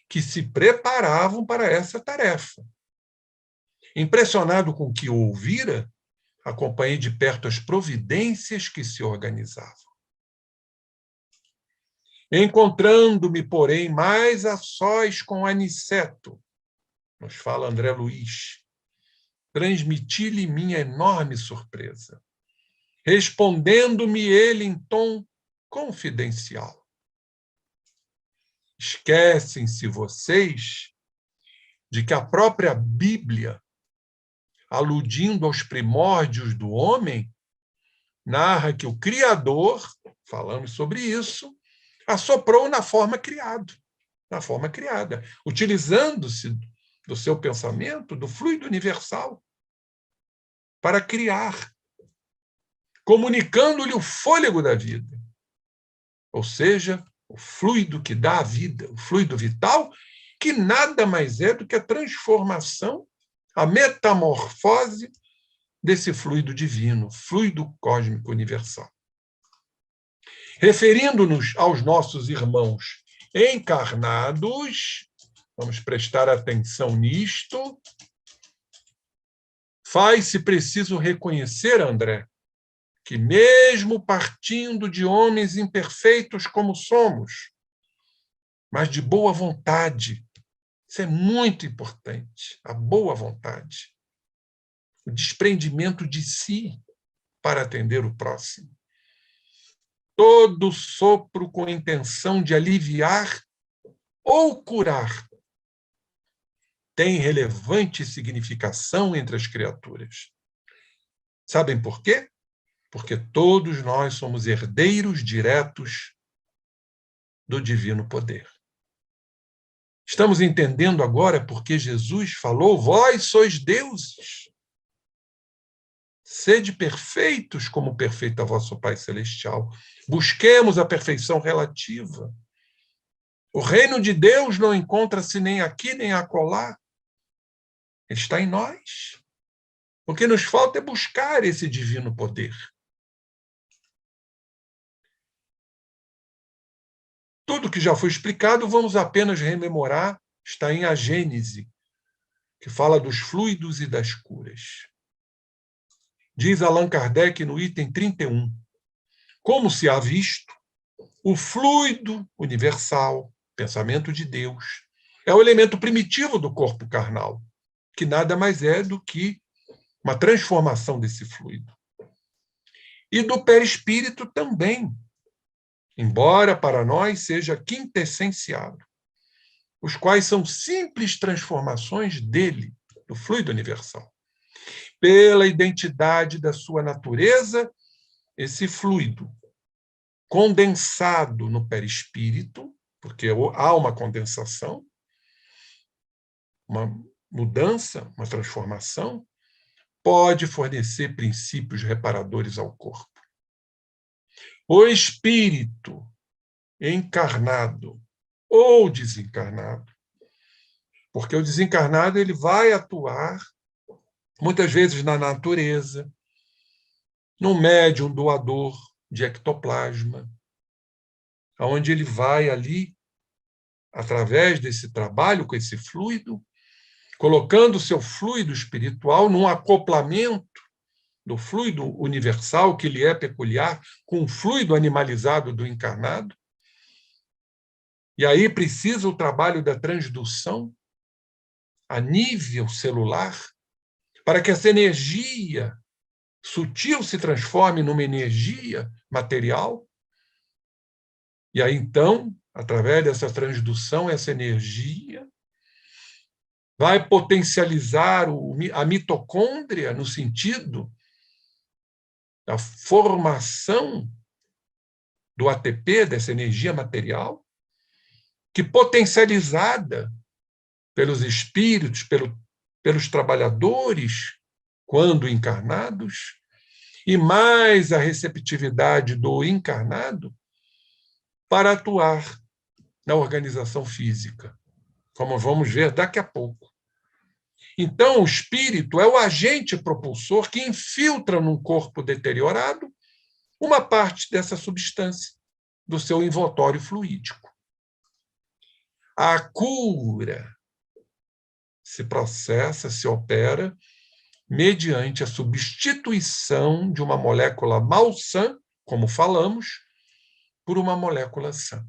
que se preparavam para essa tarefa. Impressionado com o que ouvira, acompanhei de perto as providências que se organizavam. Encontrando-me, porém, mais a sós com Aniceto, nos fala André Luiz, transmiti-lhe minha enorme surpresa, respondendo-me ele em tom confidencial. Esquecem-se vocês de que a própria Bíblia, aludindo aos primórdios do homem, narra que o Criador, falamos sobre isso, assoprou na forma criada, utilizando-se do seu pensamento, do fluido universal, para criar, comunicando-lhe o fôlego da vida, ou seja, o fluido que dá a vida, o fluido vital, que nada mais é do que a transformação, a metamorfose desse fluido divino, fluido cósmico universal. Referindo-nos aos nossos irmãos encarnados, vamos prestar atenção nisto, faz-se preciso reconhecer, André, que, mesmo partindo de homens imperfeitos como somos, mas de boa vontade, isso é muito importante, a boa vontade, o desprendimento de si para atender o próximo. Todo sopro com intenção de aliviar ou curar tem relevante significação entre as criaturas. Sabem por quê? Porque todos nós somos herdeiros diretos do divino poder. Estamos entendendo agora porque Jesus falou: vós sois deuses. Sede perfeitos como perfeito é vosso Pai Celestial. Busquemos a perfeição relativa. O reino de Deus não encontra-se nem aqui nem acolá. Ele está em nós. O que nos falta é buscar esse divino poder. Tudo que já foi explicado, vamos apenas rememorar, está em A Gênese, que fala dos fluidos e das curas. Diz Allan Kardec no item 31, como se há visto, o fluido universal, pensamento de Deus, é o elemento primitivo do corpo carnal, que nada mais é do que uma transformação desse fluido. E do perispírito também, embora para nós seja quintessenciado, os quais são simples transformações dele, do fluido universal. Pela identidade da sua natureza, esse fluido condensado no perispírito, porque há uma condensação, uma mudança, uma transformação, pode fornecer princípios reparadores ao corpo. O espírito encarnado ou desencarnado, porque o desencarnado ele vai atuar muitas vezes na natureza, no médium doador de ectoplasma, onde ele vai ali, através desse trabalho com esse fluido, colocando o seu fluido espiritual num acoplamento do fluido universal, que lhe é peculiar, com o fluido animalizado do encarnado. E aí precisa o trabalho da transdução a nível celular, para que essa energia sutil se transforme numa energia material. E aí, então, através dessa transdução, essa energia vai potencializar a mitocôndria no sentido da formação do ATP, dessa energia material, que potencializada pelos espíritos, pelos trabalhadores, quando encarnados, e mais a receptividade do encarnado para atuar na organização física, como vamos ver daqui a pouco. Então, o espírito é o agente propulsor que infiltra num corpo deteriorado uma parte dessa substância, do seu envoltório fluídico. A cura se processa, se opera mediante a substituição de uma molécula malsã, como falamos, por uma molécula sã.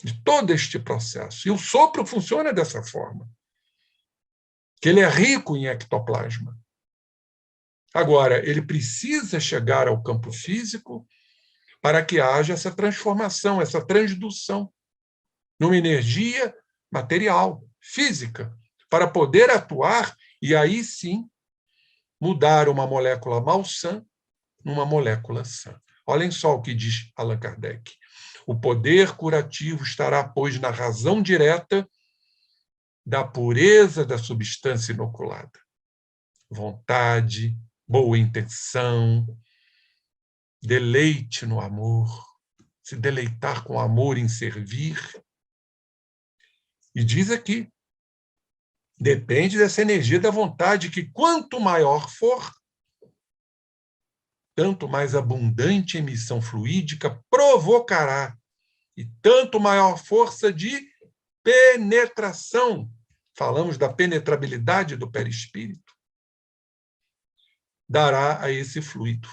De todo este processo. E o sopro funciona dessa forma, que ele é rico em ectoplasma. Agora, ele precisa chegar ao campo físico para que haja essa transformação, essa transdução numa energia material, física, para poder atuar e aí sim mudar uma molécula malsã numa molécula sã. Olhem só o que diz Allan Kardec. O poder curativo estará, pois, na razão direta da pureza da substância inoculada. Vontade, boa intenção, deleite no amor, se deleitar com amor em servir. E diz aqui, depende dessa energia da vontade, que quanto maior for, tanto mais abundante emissão fluídica provocará, e tanto maior força de penetração. Falamos da penetrabilidade do perispírito. Dará a esse fluido.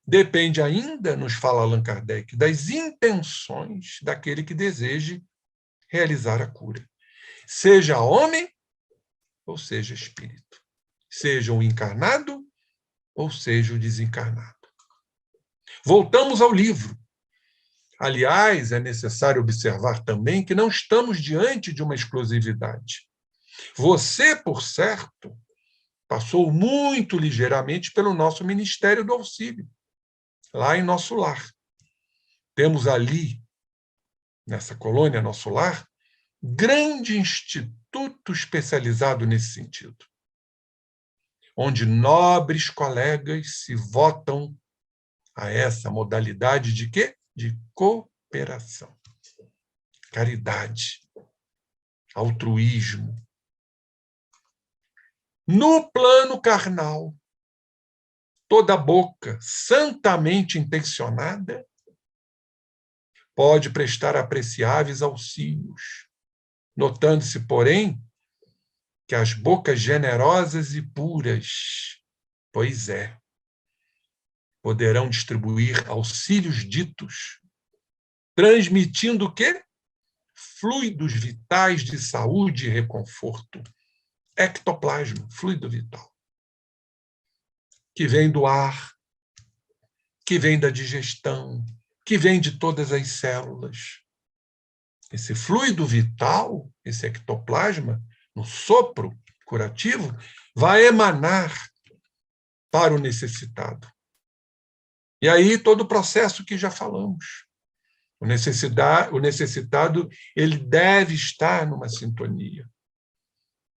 depende ainda, nos fala Allan Kardec, das intenções daquele que deseje realizar a cura. Seja homem ou seja espírito. Seja o encarnado ou seja o desencarnado. Voltamos ao livro. Aliás, é necessário observar também que não estamos diante de uma exclusividade. Você, por certo, passou muito ligeiramente pelo nosso Ministério do Auxílio, lá em Nosso Lar. Temos ali, nessa colônia Nosso Lar, grande instituto especializado nesse sentido, onde nobres colegas se votam a essa modalidade de quê? De cooperação, caridade, altruísmo. No plano carnal, toda boca santamente intencionada pode prestar apreciáveis auxílios, notando-se, porém, que as bocas generosas e puras, pois é, poderão distribuir auxílios ditos, transmitindo o quê? Fluidos vitais de saúde e reconforto. Ectoplasma, fluido vital, que vem do ar, que vem da digestão, que vem de todas as células. Esse fluido vital, esse ectoplasma, no sopro curativo, vai emanar para o necessitado. E aí todo o processo que já falamos. O necessitado, ele deve estar numa sintonia,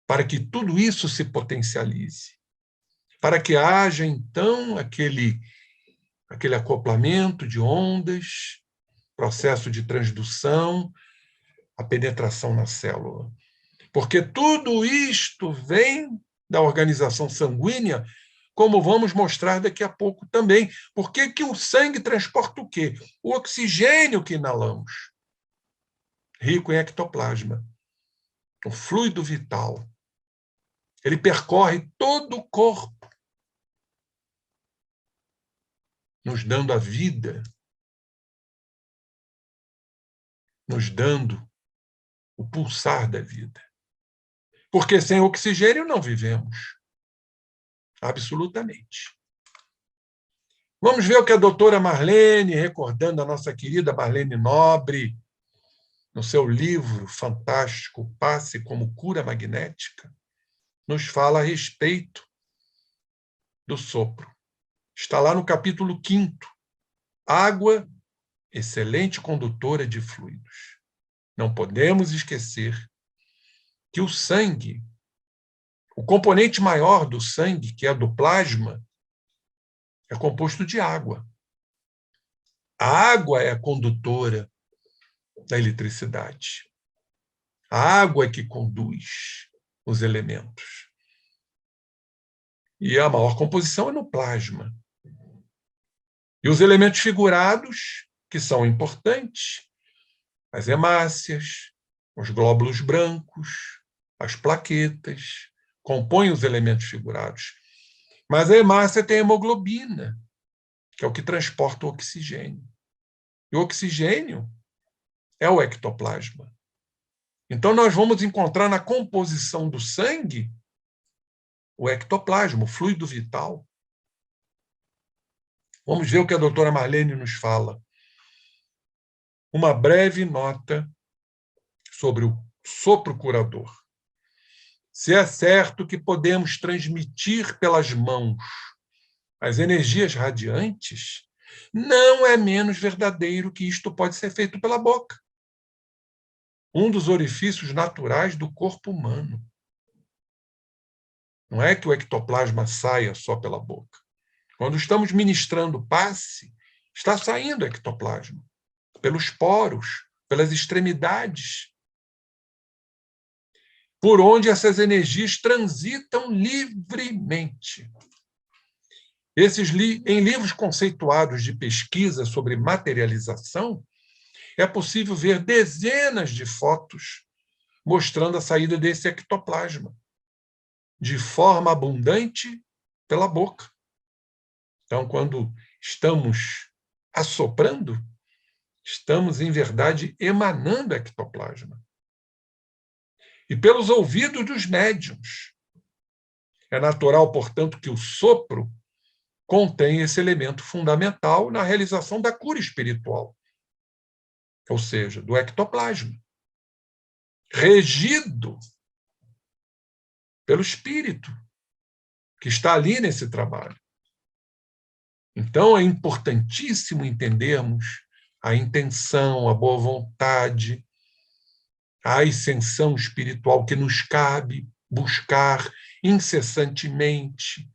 para que tudo isso se potencialize, para que haja, então, aquele acoplamento de ondas, processo de transdução, a penetração na célula. Porque tudo isto vem da organização sanguínea, como vamos mostrar daqui a pouco também. Por que que o sangue transporta o quê? O oxigênio que inalamos, rico em ectoplasma, o fluido vital. Ele percorre todo o corpo, nos dando a vida, nos dando o pulsar da vida. Porque sem oxigênio não vivemos. Absolutamente. Vamos ver o que a doutora Marlene, recordando a nossa querida Marlene Nobre, no seu livro fantástico, Passe como Cura Magnética, nos fala a respeito do sopro. Está lá no capítulo 5º. Água, excelente condutora de fluidos. Não podemos esquecer que o sangue, o componente maior do sangue, que é do plasma, é composto de água. A água é a condutora da eletricidade. A água é que conduz os elementos. E a maior composição é no plasma. E os elementos figurados, que são importantes, as hemácias, os glóbulos brancos, as plaquetas, compõem os elementos figurados. Mas a hemácia tem a hemoglobina, que é o que transporta o oxigênio. E o oxigênio é o ectoplasma. Então, nós vamos encontrar na composição do sangue o ectoplasma, o fluido vital. Vamos ver o que a doutora Marlene nos fala. Uma breve nota sobre o sopro curador. Se é certo que podemos transmitir pelas mãos as energias radiantes, não é menos verdadeiro que isto pode ser feito pela boca. Um dos orifícios naturais do corpo humano. Não é que o ectoplasma saia só pela boca. Quando estamos ministrando passe, está saindo ectoplasma pelos poros, pelas extremidades, por onde essas energias transitam livremente. Em livros conceituados de pesquisa sobre materialização, é possível ver dezenas de fotos mostrando a saída desse ectoplasma, de forma abundante pela boca. Então, quando estamos assoprando? Estamos, em verdade, emanando ectoplasma. E pelos ouvidos dos médiuns. É natural, portanto, que o sopro contém esse elemento fundamental na realização da cura espiritual, ou seja, do ectoplasma, regido pelo espírito que está ali nesse trabalho. Então, é importantíssimo entendermos a intenção, a boa vontade, a ascensão espiritual que nos cabe buscar incessantemente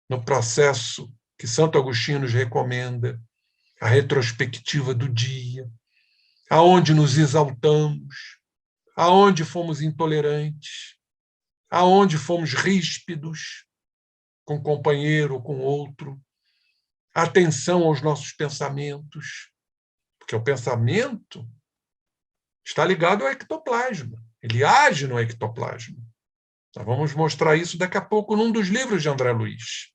no processo que Santo Agostinho nos recomenda, a retrospectiva do dia, aonde nos exaltamos, aonde fomos intolerantes, aonde fomos ríspidos com um companheiro ou com outro, atenção aos nossos pensamentos, porque o pensamento está ligado ao ectoplasma, ele age no ectoplasma. Nós vamos mostrar isso daqui a pouco num dos livros de André Luiz.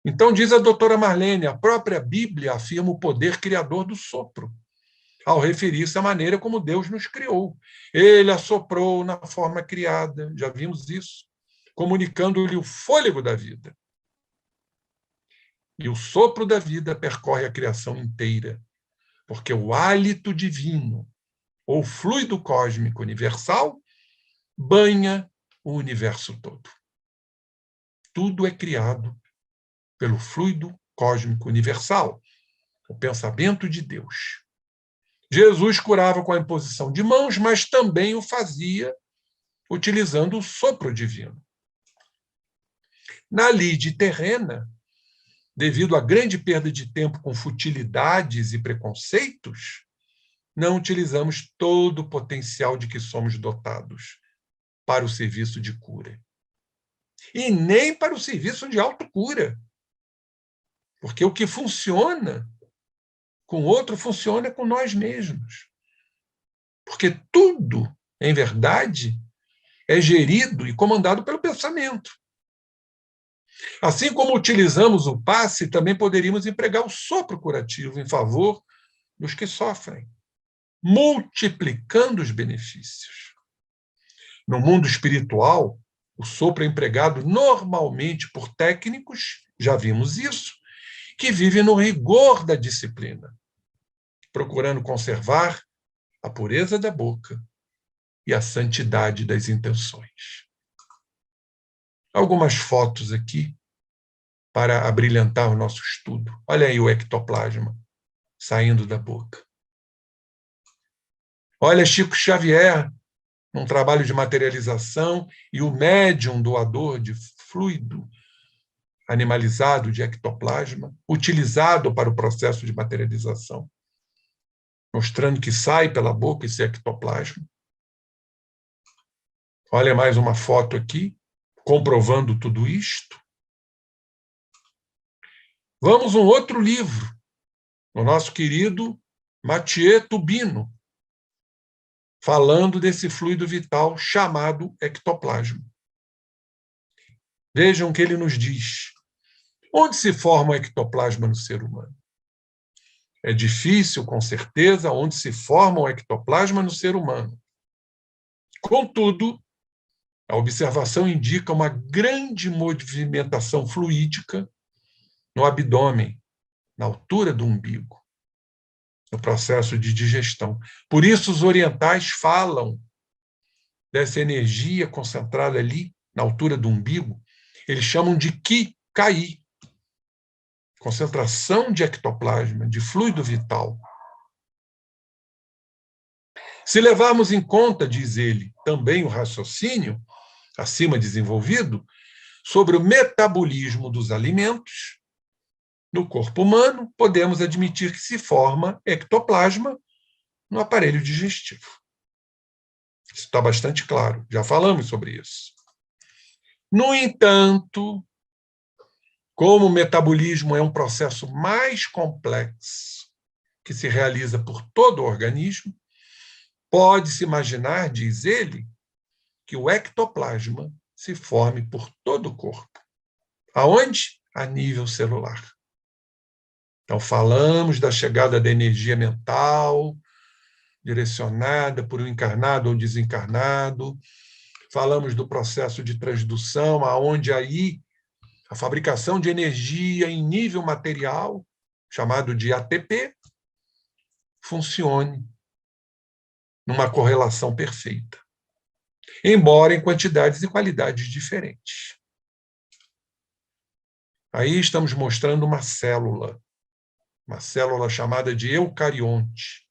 Então, diz a doutora Marlene, a própria Bíblia afirma o poder criador do sopro, ao referir-se à maneira como Deus nos criou. Ele assoprou na forma criada, já vimos isso, comunicando-lhe o fôlego da vida. E o sopro da vida percorre a criação inteira, porque o hálito divino, ou fluido cósmico universal, banha o universo todo. Tudo é criado pelo fluido cósmico universal, o pensamento de Deus. Jesus curava com a imposição de mãos, mas também o fazia utilizando o sopro divino. Na lide terrena, devido à grande perda de tempo com futilidades e preconceitos, não utilizamos todo o potencial de que somos dotados para o serviço de cura. E nem para o serviço de autocura. Porque o que funciona com o outro funciona com nós mesmos. Porque tudo, em verdade, é gerido e comandado pelo pensamento. Assim como utilizamos o passe, também poderíamos empregar o sopro curativo em favor dos que sofrem, multiplicando os benefícios. No mundo espiritual, o sopro é empregado normalmente por técnicos, já vimos isso, que vivem no rigor da disciplina, procurando conservar a pureza da boca e a santidade das intenções. Algumas fotos aqui para abrilhantar o nosso estudo. Olha aí o ectoplasma saindo da boca. Olha Chico Xavier, num trabalho de materialização, e o médium doador de fluido animalizado de ectoplasma, utilizado para o processo de materialização, mostrando que sai pela boca esse ectoplasma. Olha mais uma foto aqui, comprovando tudo isto. Vamos a um outro livro, o nosso querido Mathieu Tubino, falando desse fluido vital chamado ectoplasma. Vejam o que ele nos diz. Onde se forma o ectoplasma no ser humano? É difícil, com certeza, onde se forma o ectoplasma no ser humano. Contudo, a observação indica uma grande movimentação fluídica no abdômen, na altura do umbigo, no processo de digestão. Por isso, os orientais falam dessa energia concentrada ali, na altura do umbigo, eles chamam de Qi, Kai, concentração de ectoplasma, de fluido vital. Se levarmos em conta, diz ele, também o raciocínio, acima desenvolvido, sobre o metabolismo dos alimentos, no corpo humano, podemos admitir que se forma ectoplasma no aparelho digestivo. Isso está bastante claro, já falamos sobre isso. No entanto, como o metabolismo é um processo mais complexo, que se realiza por todo o organismo, pode-se imaginar, diz ele, que o ectoplasma se forme por todo o corpo. Aonde? a nível celular. Então, falamos da chegada da energia mental, direcionada por um encarnado ou desencarnado. Falamos do processo de transdução, aonde aí a fabricação de energia em nível material, chamado de ATP, funcione numa correlação perfeita, embora em quantidades e qualidades diferentes. Aí estamos mostrando uma célula chamada de eucarionte,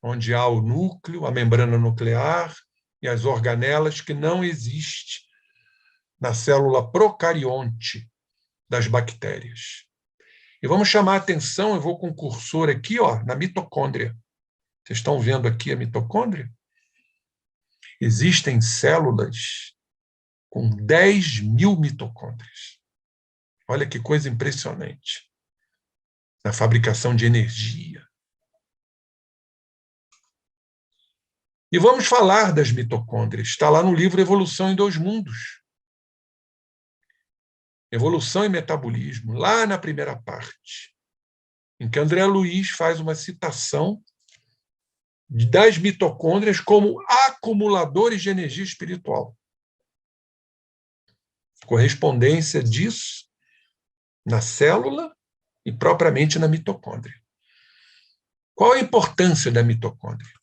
onde há o núcleo, a membrana nuclear e as organelas que não existem na célula procarionte das bactérias. E vamos chamar a atenção, eu vou com o cursor aqui, na mitocôndria. Vocês estão vendo aqui a mitocôndria? Existem células com 10.000 mitocôndrias. Olha que coisa impressionante. Na fabricação de energia. E vamos falar das mitocôndrias. Está lá no livro Evolução em Dois Mundos. Evolução e Metabolismo, lá na primeira parte, em que André Luiz faz uma citação das mitocôndrias como acumuladores de energia espiritual. Correspondência disso na célula e propriamente na mitocôndria. Qual a importância da mitocôndria?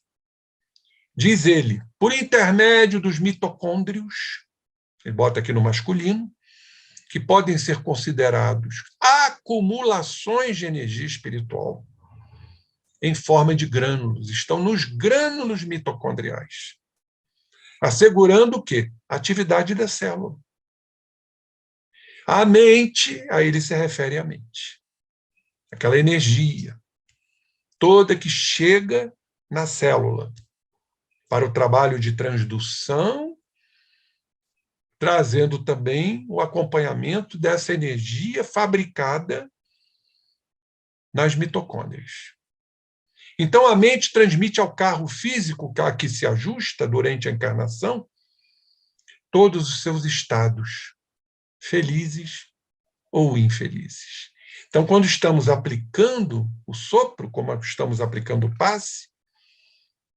Diz ele, por intermédio dos mitocôndrios, ele bota aqui no masculino, que podem ser considerados acumulações de energia espiritual em forma de grânulos. Estão nos grânulos mitocondriais, assegurando o quê? A atividade da célula. A mente, aí ele se refere à mente. Aquela energia toda que chega na célula para o trabalho de transdução, trazendo também o acompanhamento dessa energia fabricada nas mitocôndrias. Então, a mente transmite ao carro físico, que se ajusta durante a encarnação, todos os seus estados, felizes ou infelizes. Então, quando estamos aplicando o sopro, como estamos aplicando o passe,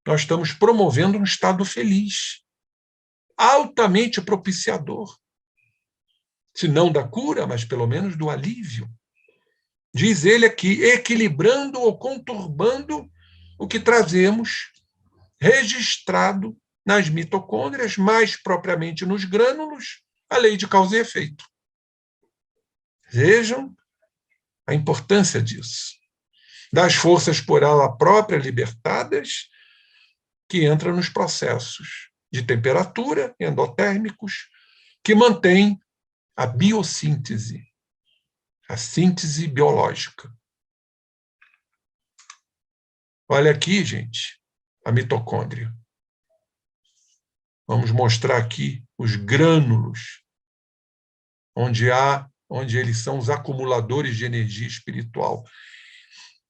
nós estamos promovendo um estado feliz, altamente propiciador, se não da cura, mas pelo menos do alívio. Diz ele aqui, equilibrando ou conturbando o que trazemos registrado nas mitocôndrias, mais propriamente nos grânulos, a lei de causa e efeito. Vejam a importância disso. Das forças por ela própria libertadas, que entram nos processos de temperatura endotérmicos, que mantém a biossíntese, a síntese biológica. Olha aqui, gente, a mitocôndria. Vamos mostrar aqui os grânulos, onde eles são os acumuladores de energia espiritual.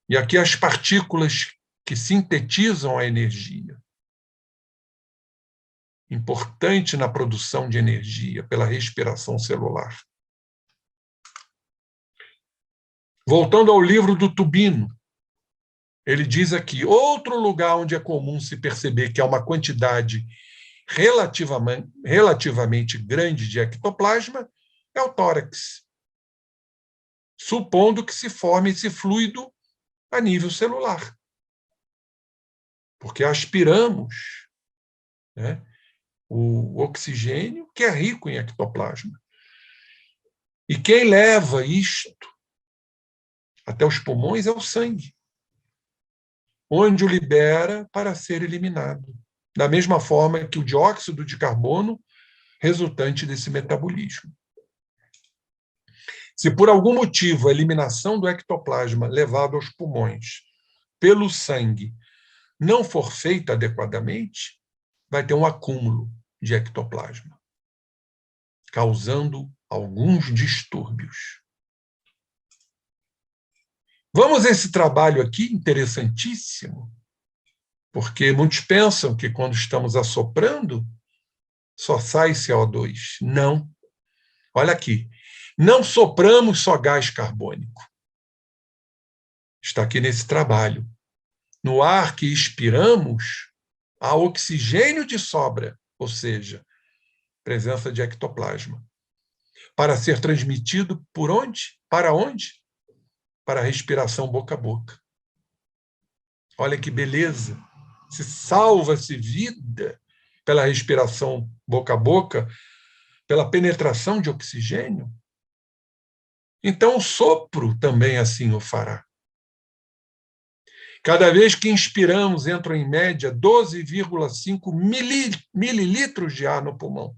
E aqui as partículas que sintetizam a energia. Importante na produção de energia pela respiração celular. Voltando ao livro do Tubino, ele diz aqui, outro lugar onde é comum se perceber que há uma quantidade relativamente grande de ectoplasma é o tórax, supondo que se forme esse fluido a nível celular. Porque aspiramos, né, o oxigênio, que é rico em ectoplasma. E quem leva isto até os pulmões é o sangue, onde o libera para ser eliminado. Da mesma forma que o dióxido de carbono, resultante desse metabolismo. Se por algum motivo a eliminação do ectoplasma levado aos pulmões pelo sangue não for feita adequadamente, vai ter um acúmulo de ectoplasma, causando alguns distúrbios. Vamos a esse trabalho aqui, interessantíssimo, porque muitos pensam que quando estamos assoprando, só sai CO2. Não. Olha aqui. Não sopramos só gás carbônico. Está aqui nesse trabalho. No ar que expiramos, há oxigênio de sobra, ou seja, presença de ectoplasma, para ser transmitido por onde? Para onde? Para a respiração boca a boca. Olha que beleza! Se salva-se vida pela respiração boca a boca, pela penetração de oxigênio. Então, o sopro também assim o fará. Cada vez que inspiramos, entram em média 12,5 mililitros de ar no pulmão.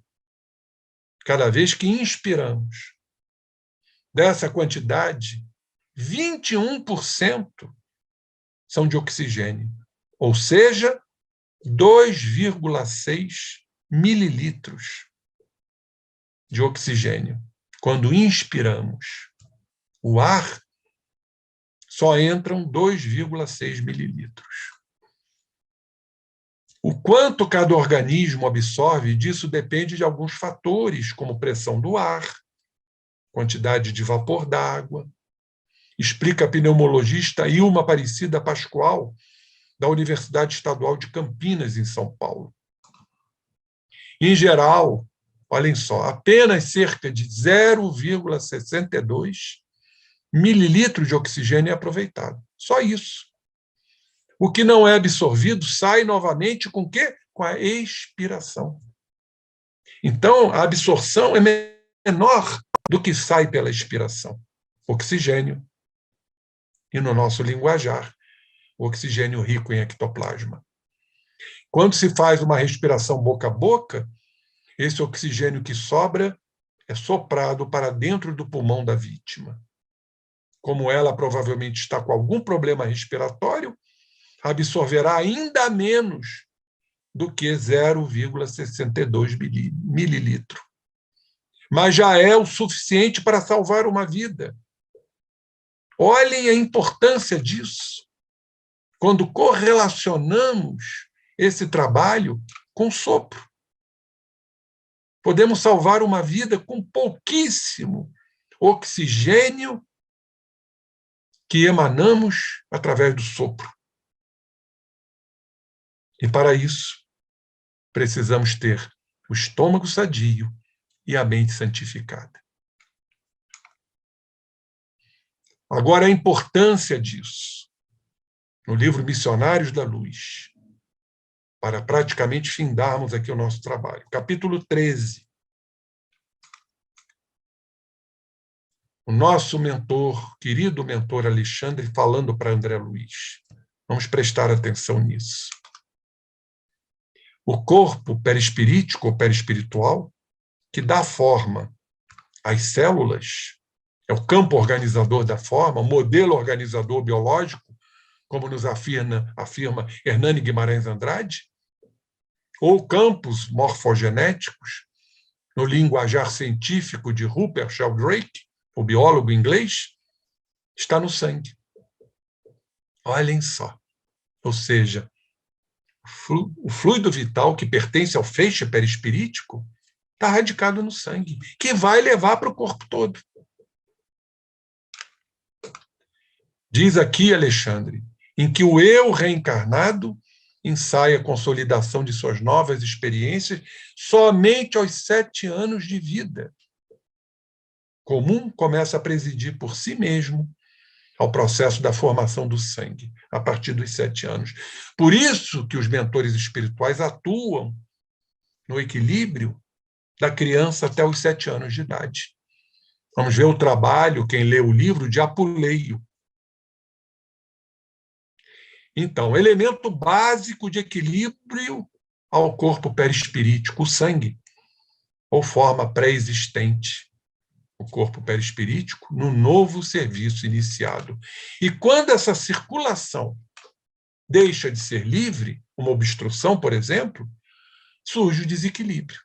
Cada vez que inspiramos. Dessa quantidade, 21% são de oxigênio, ou seja, 2,6 mililitros de oxigênio. Quando inspiramos o ar, só entram 2,6 mililitros. O quanto cada organismo absorve disso depende de alguns fatores, como pressão do ar, quantidade de vapor d'água. Explica a pneumologista Ilma Aparecida Pascoal, da Universidade Estadual de Campinas, em São Paulo. Em geral, olhem só, apenas cerca de 0,62 mililitros de oxigênio é aproveitado. Só isso. O que não é absorvido sai novamente com o quê? Com a expiração. Então, a absorção é menor do que sai pela expiração. Oxigênio. E no nosso linguajar, o oxigênio rico em ectoplasma. Quando se faz uma respiração boca a boca, esse oxigênio que sobra é soprado para dentro do pulmão da vítima. Como ela provavelmente está com algum problema respiratório, absorverá ainda menos do que 0,62 mililitro. Mas já é o suficiente para salvar uma vida. Olhem a importância disso. Quando correlacionamos esse trabalho com sopro. Podemos salvar uma vida com pouquíssimo oxigênio que emanamos através do sopro. E para isso, precisamos ter o estômago sadio e a mente santificada. Agora, a importância disso. No livro Missionários da Luz, para praticamente findarmos aqui o nosso trabalho. Capítulo 13. O nosso mentor, querido mentor Alexandre, falando para André Luiz. Vamos prestar atenção nisso. O corpo perispirítico ou perispiritual, que dá forma às células, é o campo organizador da forma, o modelo organizador biológico, como nos afirma Hernani Guimarães Andrade, ou campos morfogenéticos, no linguajar científico de Rupert Sheldrake, o biólogo inglês, está no sangue. Olhem só. Ou seja, o fluido vital que pertence ao feixe perispirítico está radicado no sangue, que vai levar para o corpo todo. Diz aqui, Alexandre, em que o eu reencarnado ensaia a consolidação de suas novas experiências somente aos 7 anos de vida. Comum começa a presidir por si mesmo ao processo da formação do sangue, a partir dos 7 anos. Por isso que os mentores espirituais atuam no equilíbrio da criança até os 7 anos de idade. Vamos ver o trabalho, quem lê o livro, de Apuleio. Então, elemento básico de equilíbrio ao corpo perispirítico, o sangue, ou forma pré-existente, o corpo perispirítico, no novo serviço iniciado. E quando essa circulação deixa de ser livre, uma obstrução, por exemplo, surge o desequilíbrio.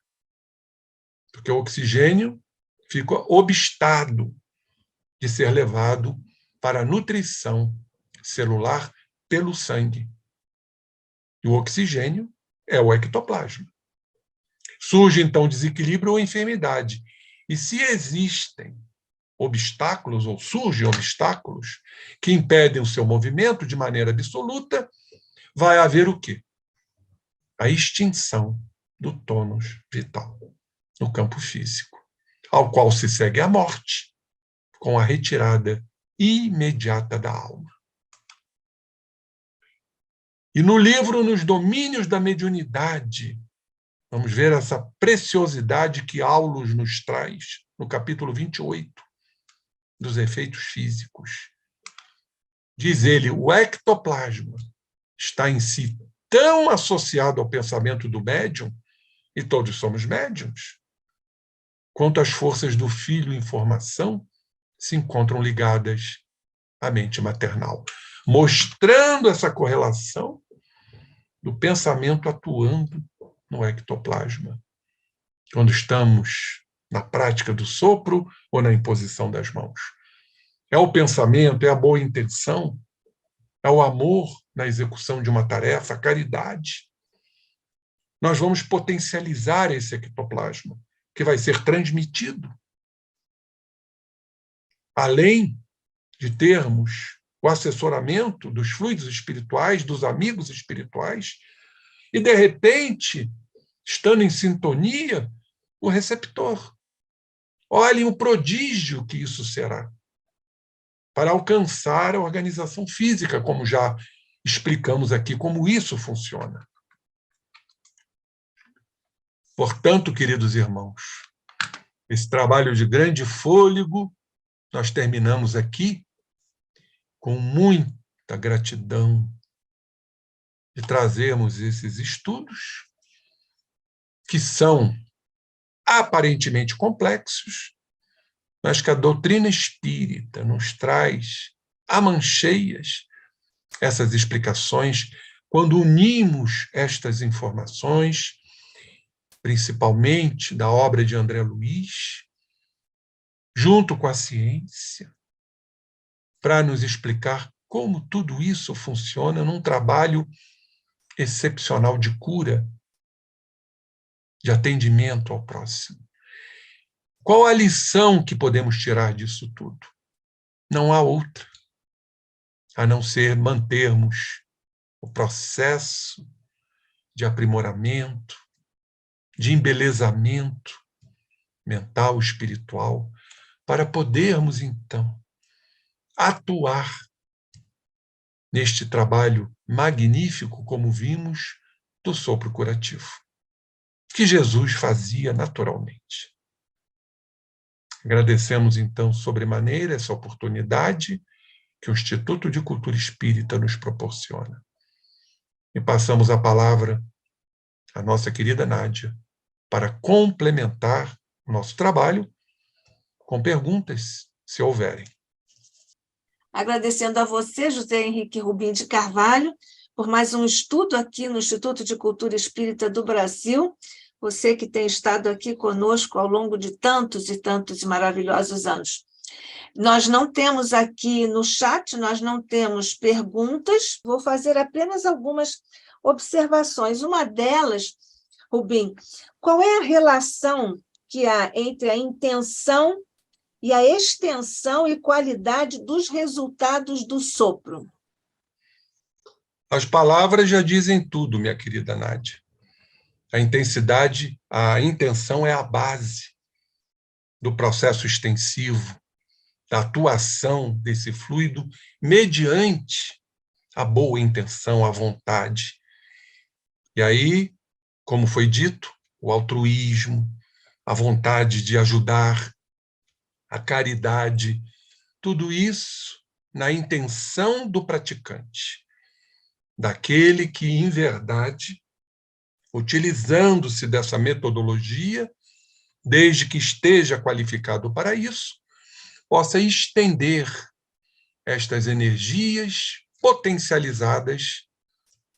Porque o oxigênio fica obstado de ser levado para a nutrição celular pelo sangue. E o oxigênio é o ectoplasma. Surge, então, desequilíbrio ou enfermidade. E se existem obstáculos, ou surgem obstáculos, que impedem o seu movimento de maneira absoluta, vai haver o quê? A extinção do tônus vital no campo físico, ao qual se segue a morte, com a retirada imediata da alma. E no livro Nos Domínios da Mediunidade, vamos ver essa preciosidade que Aulus nos traz, no capítulo 28, dos efeitos físicos. Diz ele, o ectoplasma está em si tão associado ao pensamento do médium, e todos somos médiums, quanto as forças do filho em formação se encontram ligadas à mente maternal, mostrando essa correlação do pensamento atuando no ectoplasma, quando estamos na prática do sopro ou na imposição das mãos. É o pensamento, é a boa intenção, é o amor na execução de uma tarefa, a caridade. Nós vamos potencializar esse ectoplasma, que vai ser transmitido. Além de termos o assessoramento dos fluidos espirituais, dos amigos espirituais, e, de repente, estando em sintonia, o receptor. Olhem o prodígio que isso será para alcançar a organização física, como já explicamos aqui como isso funciona. Portanto, queridos irmãos, esse trabalho de grande fôlego, nós terminamos aqui com muita gratidão de trazermos esses estudos, que são aparentemente complexos, mas que a doutrina espírita nos traz a mancheias essas explicações quando unimos estas informações, principalmente da obra de André Luiz, junto com a ciência, para nos explicar como tudo isso funciona num trabalho excepcional de cura, de atendimento ao próximo. Qual a lição que podemos tirar disso tudo? Não há outra, a não ser mantermos o processo de aprimoramento, de embelezamento mental, espiritual, para podermos, então, atuar neste trabalho magnífico, como vimos, do sopro curativo, que Jesus fazia naturalmente. Agradecemos, então, sobremaneira essa oportunidade que o Instituto de Cultura Espírita nos proporciona. E passamos a palavra à nossa querida Nádia, para complementar o nosso trabalho com perguntas, se houverem. Agradecendo a você, José Henrique Rubim de Carvalho, por mais um estudo aqui no Instituto de Cultura Espírita do Brasil. Você que tem estado aqui conosco ao longo de tantos e tantos maravilhosos anos. Nós não temos aqui no chat, nós não temos perguntas, vou fazer apenas algumas observações. Uma delas, Rubim, qual é a relação que há entre a intenção e a extensão e qualidade dos resultados do sopro? As palavras já dizem tudo, minha querida Nádia. A intensidade, a intenção é a base do processo extensivo, da atuação desse fluido mediante a boa intenção, a vontade. E aí, como foi dito, o altruísmo, a vontade de ajudar, a caridade, tudo isso na intenção do praticante, daquele que, em verdade, utilizando-se dessa metodologia, desde que esteja qualificado para isso, possa estender estas energias potencializadas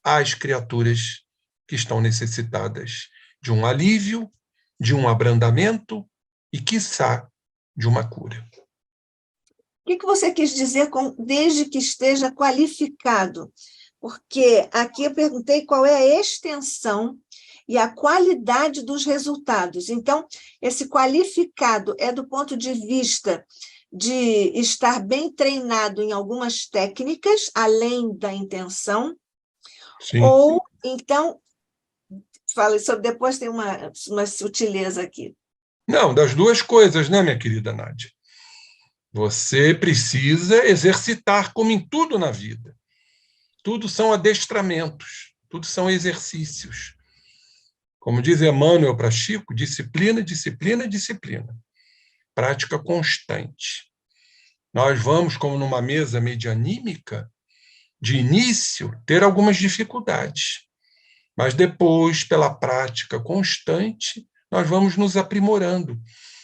às criaturas que estão necessitadas de um alívio, de um abrandamento e, quiçá, de uma cura. O que você quis dizer com desde que esteja qualificado? Porque aqui eu perguntei qual é a extensão e a qualidade dos resultados. Então, esse qualificado é do ponto de vista de estar bem treinado em algumas técnicas, além da intenção, Sim. ou, então, fala sobre, depois tem uma sutileza aqui. Não, das duas coisas, né, minha querida Nádia? Você precisa exercitar, como em tudo na vida. Tudo são adestramentos, tudo são exercícios. Como diz Emmanuel para Chico, disciplina, disciplina, disciplina. Prática constante. Nós vamos, como numa mesa medianímica, de início, ter algumas dificuldades. Mas depois, pela prática constante, nós vamos nos aprimorando.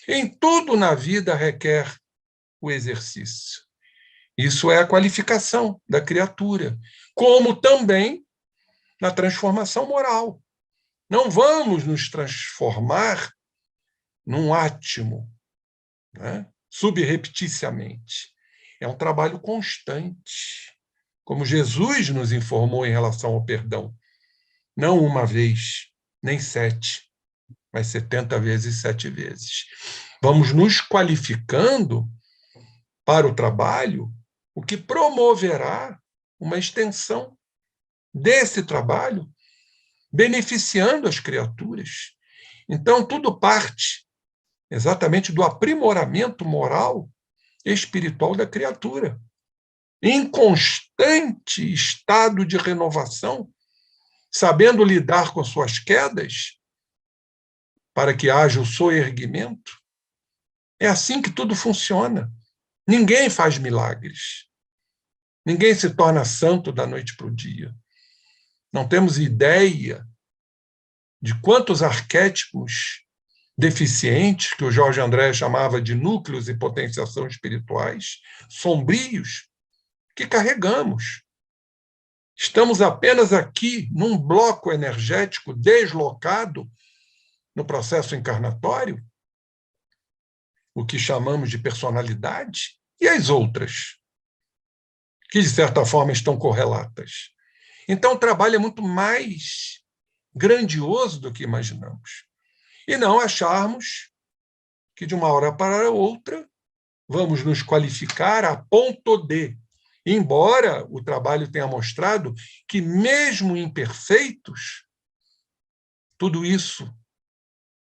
Em tudo na vida requer o exercício. Isso é a qualificação da criatura, como também na transformação moral. Não vamos nos transformar num átimo, né? Subrepticiamente. É um trabalho constante, como Jesus nos informou em relação ao perdão. Não uma vez, nem 7, mas 70 vezes 7 vezes. Vamos nos qualificando para o trabalho, o que promoverá uma extensão desse trabalho, beneficiando as criaturas. Então, tudo parte exatamente do aprimoramento moral e espiritual da criatura, em constante estado de renovação, sabendo lidar com suas quedas, para que haja o soerguimento. É assim que tudo funciona. Ninguém faz milagres. Ninguém se torna santo da noite para o dia. Não temos ideia de quantos arquétipos deficientes, que o Jorge André chamava de núcleos e potenciação espirituais, sombrios, que carregamos. Estamos apenas aqui num bloco energético deslocado no processo encarnatório, o que chamamos de personalidade, e as outras, que, de certa forma, estão correlatas. Então, o trabalho é muito mais grandioso do que imaginamos. E não acharmos que, de uma hora para outra, vamos nos qualificar a ponto de, embora o trabalho tenha mostrado que, mesmo imperfeitos, tudo isso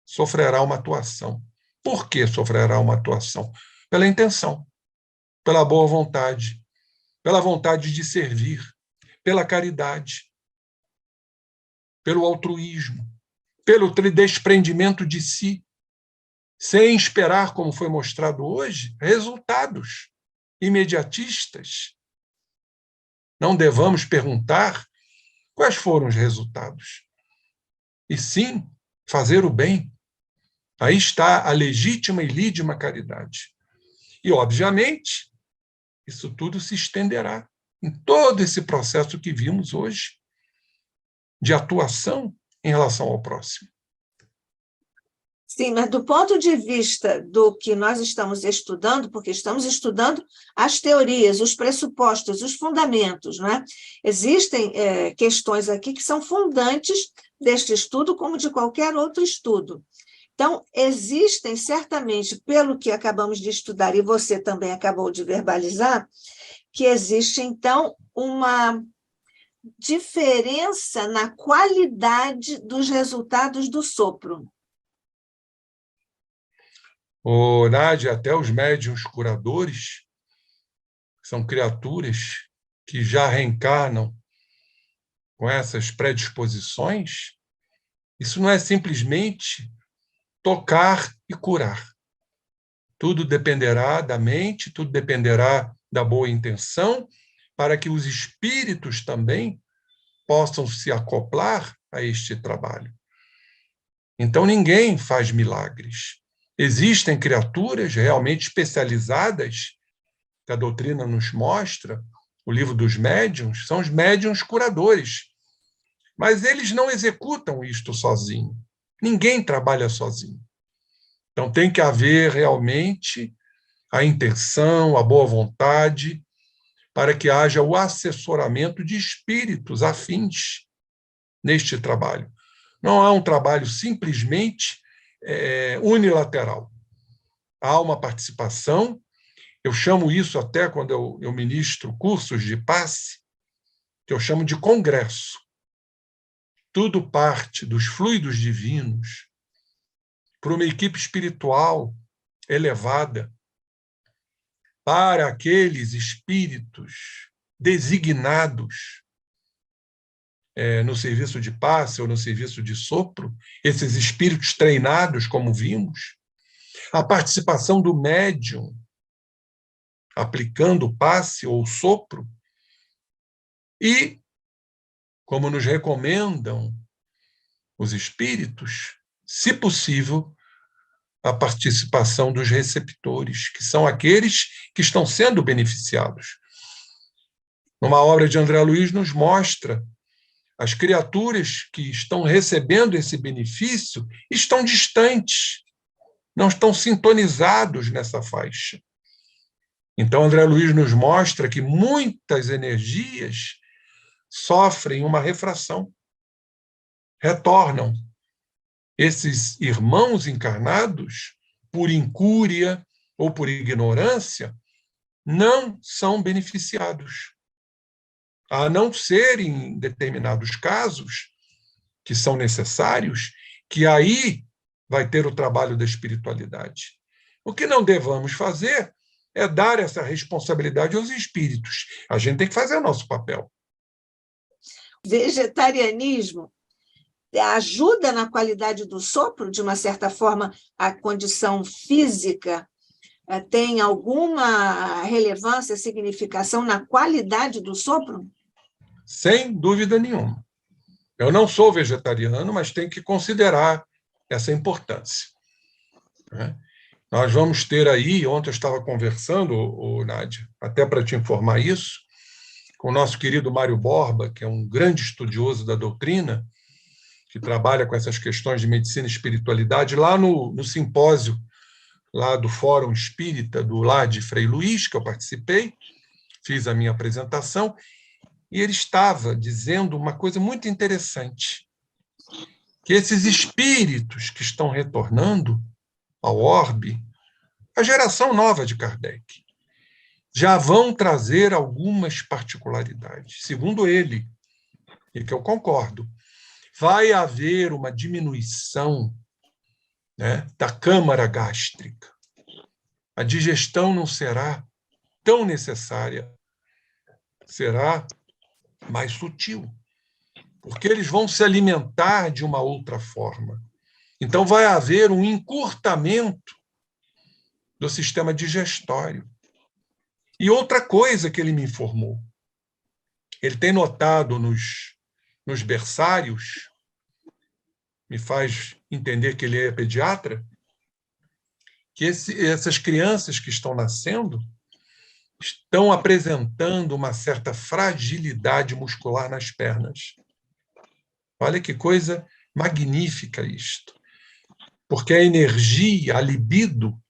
sofrerá uma atuação. Por que sofrerá uma atuação? Pela intenção, pela boa vontade, pela vontade de servir, pela caridade, pelo altruísmo, pelo desprendimento de si, sem esperar, como foi mostrado hoje, resultados imediatistas. Não devamos perguntar quais foram os resultados, e sim fazer o bem. Aí está a legítima e lídima caridade. E, obviamente, isso tudo se estenderá em todo esse processo que vimos hoje de atuação em relação ao próximo. Sim, mas do ponto de vista do que nós estamos estudando, porque estamos estudando as teorias, os pressupostos, os fundamentos, né? Existem questões aqui que são fundantes deste estudo, como de qualquer outro estudo. Então, existem certamente, pelo que acabamos de estudar, e você também acabou de verbalizar, que existe, então, uma diferença na qualidade dos resultados do sopro. Nádia, até os médiuns curadores são criaturas que já reencarnam com essas predisposições. Isso não é simplesmente tocar e curar. Tudo dependerá da mente, tudo dependerá da boa intenção, para que os espíritos também possam se acoplar a este trabalho. Então, ninguém faz milagres. Existem criaturas realmente especializadas, que a doutrina nos mostra, o livro dos médiuns, são os médiuns curadores. Mas eles não executam isto sozinho. Ninguém trabalha sozinho. Então, tem que haver realmente a intenção, a boa vontade, para que haja o assessoramento de espíritos afins neste trabalho. Não há um trabalho simplesmente unilateral. Há uma participação Eu chamo isso até quando eu ministro cursos de passe, que eu chamo de congresso. Tudo parte dos fluidos divinos para uma equipe espiritual elevada, para aqueles espíritos designados no serviço de passe ou no serviço de sopro, esses espíritos treinados, como vimos, a participação do médium, aplicando o passe ou o sopro, e, como nos recomendam os espíritos, se possível, a participação dos receptores, que são aqueles que estão sendo beneficiados. Numa obra de André Luiz, nos mostra as criaturas que estão recebendo esse benefício estão distantes, não estão sintonizados nessa faixa. Então, André Luiz nos mostra que muitas energias sofrem uma refração, retornam. Esses irmãos encarnados, por incúria ou por ignorância, não são beneficiados. A não ser em determinados casos, que são necessários, que aí vai ter o trabalho da espiritualidade. O que não devamos fazer é dar essa responsabilidade aos espíritos. A gente tem que fazer o nosso papel. Vegetarianismo ajuda na qualidade do sopro, de uma certa forma, a condição física tem alguma relevância, significação na qualidade do sopro? Sem dúvida nenhuma. Eu não sou vegetariano, mas tenho que considerar essa importância. Nós vamos ter aí, ontem eu estava conversando, Nádia, até para te informar isso, com o nosso querido Mário Borba, que é um grande estudioso da doutrina, que trabalha com essas questões de medicina e espiritualidade, lá no simpósio lá do Fórum Espírita do Lar de Frei Luís, que eu participei, fiz a minha apresentação, e ele estava dizendo uma coisa muito interessante, que esses espíritos que estão retornando ao orbe, a geração nova de Kardec, já vão trazer algumas particularidades. Segundo ele, e que eu concordo, vai haver uma diminuição, né, da câmara gástrica. A digestão não será tão necessária, será mais sutil, porque eles vão se alimentar de uma outra forma. Então, vai haver um encurtamento do sistema digestório. E outra coisa que ele me informou, ele tem notado nos berçários, me faz entender que ele é pediatra, que essas crianças que estão nascendo estão apresentando uma certa fragilidade muscular nas pernas. Olha que coisa magnífica isto. Porque a energia, a libido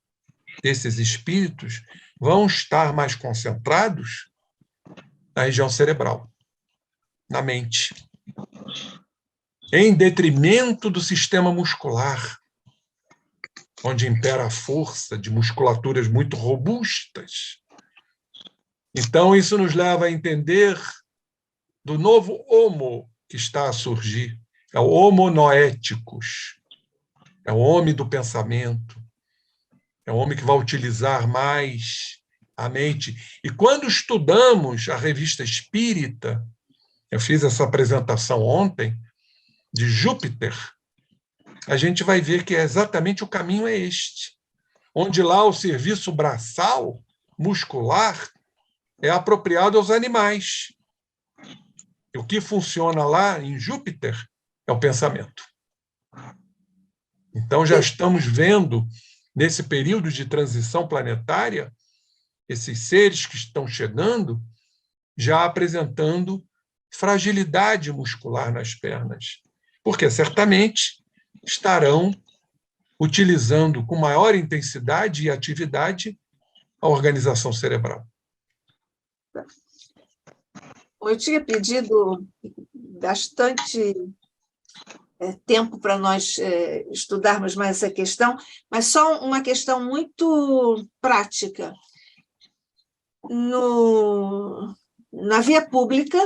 desses espíritos vão estar mais concentrados na região cerebral, na mente, em detrimento do sistema muscular, onde impera a força de musculaturas muito robustas. Então, isso nos leva a entender do novo homo que está a surgir. É o homo noéticos, é o homem do pensamento, é o homem que vai utilizar mais a mente. E quando estudamos a revista Espírita, eu fiz essa apresentação ontem, de Júpiter, a gente vai ver que exatamente o caminho é este, onde lá o serviço braçal, muscular, é apropriado aos animais. E o que funciona lá em Júpiter é o pensamento. Então, já estamos vendo, nesse período de transição planetária, esses seres que estão chegando já apresentando fragilidade muscular nas pernas, porque certamente estarão utilizando com maior intensidade e atividade a organização cerebral. Eu tinha pedido bastante tempo para nós estudarmos mais essa questão, mas só uma questão muito prática. na via pública,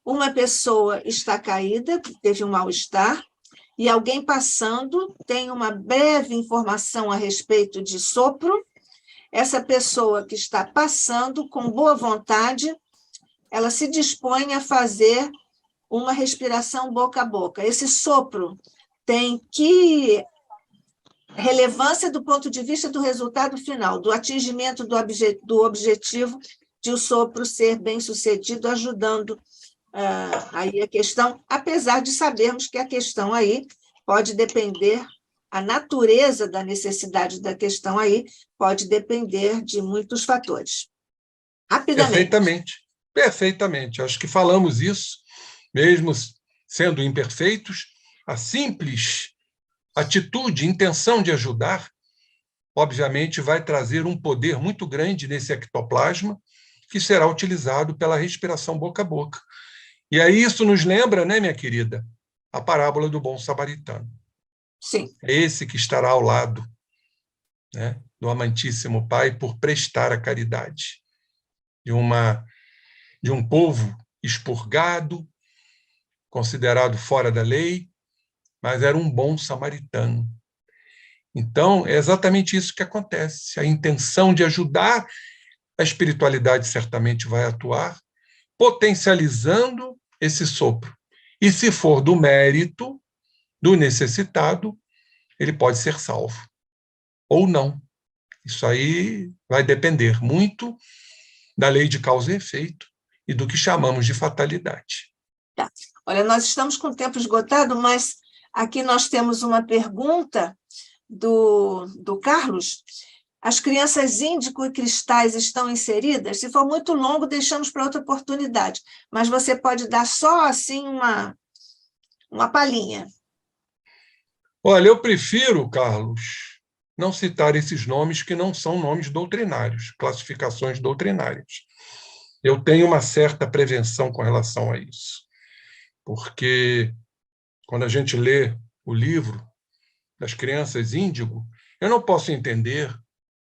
uma pessoa está caída, teve um mal-estar, e alguém passando tem uma breve informação a respeito de sopro. Essa pessoa que está passando, com boa vontade, ela se dispõe a fazer uma respiração boca a boca. Esse sopro tem que relevância do ponto de vista do resultado final, do atingimento do objetivo de o sopro ser bem-sucedido, ajudando aí a questão, apesar de sabermos que a questão aí pode depender, a natureza da necessidade da questão aí pode depender de muitos fatores. Rapidamente. Perfeitamente, perfeitamente. Acho que falamos isso, mesmo sendo imperfeitos, a simples atitude, intenção de ajudar, obviamente vai trazer um poder muito grande nesse ectoplasma, que será utilizado pela respiração boca a boca. E aí isso nos lembra, né, minha querida, a parábola do bom samaritano. Sim. É esse que estará ao lado, né, do amantíssimo Pai por prestar a caridade de um povo expurgado, considerado fora da lei, mas era um bom samaritano. Então, é exatamente isso que acontece. A intenção de ajudar, a espiritualidade certamente vai atuar, potencializando esse sopro. E se for do mérito do necessitado, ele pode ser salvo. Ou não. Isso aí vai depender muito da lei de causa e efeito e do que chamamos de fatalidade. Tá. Olha, nós estamos com o tempo esgotado, mas aqui nós temos uma pergunta do Carlos. As crianças índico e cristais estão inseridas? Se for muito longo, deixamos para outra oportunidade, mas você pode dar só assim uma palhinha. Olha, eu prefiro, Carlos, não citar esses nomes que não são nomes doutrinários, classificações doutrinárias. Eu tenho uma certa prevenção com relação a isso, porque quando a gente lê o livro das crianças índigo, eu não posso entender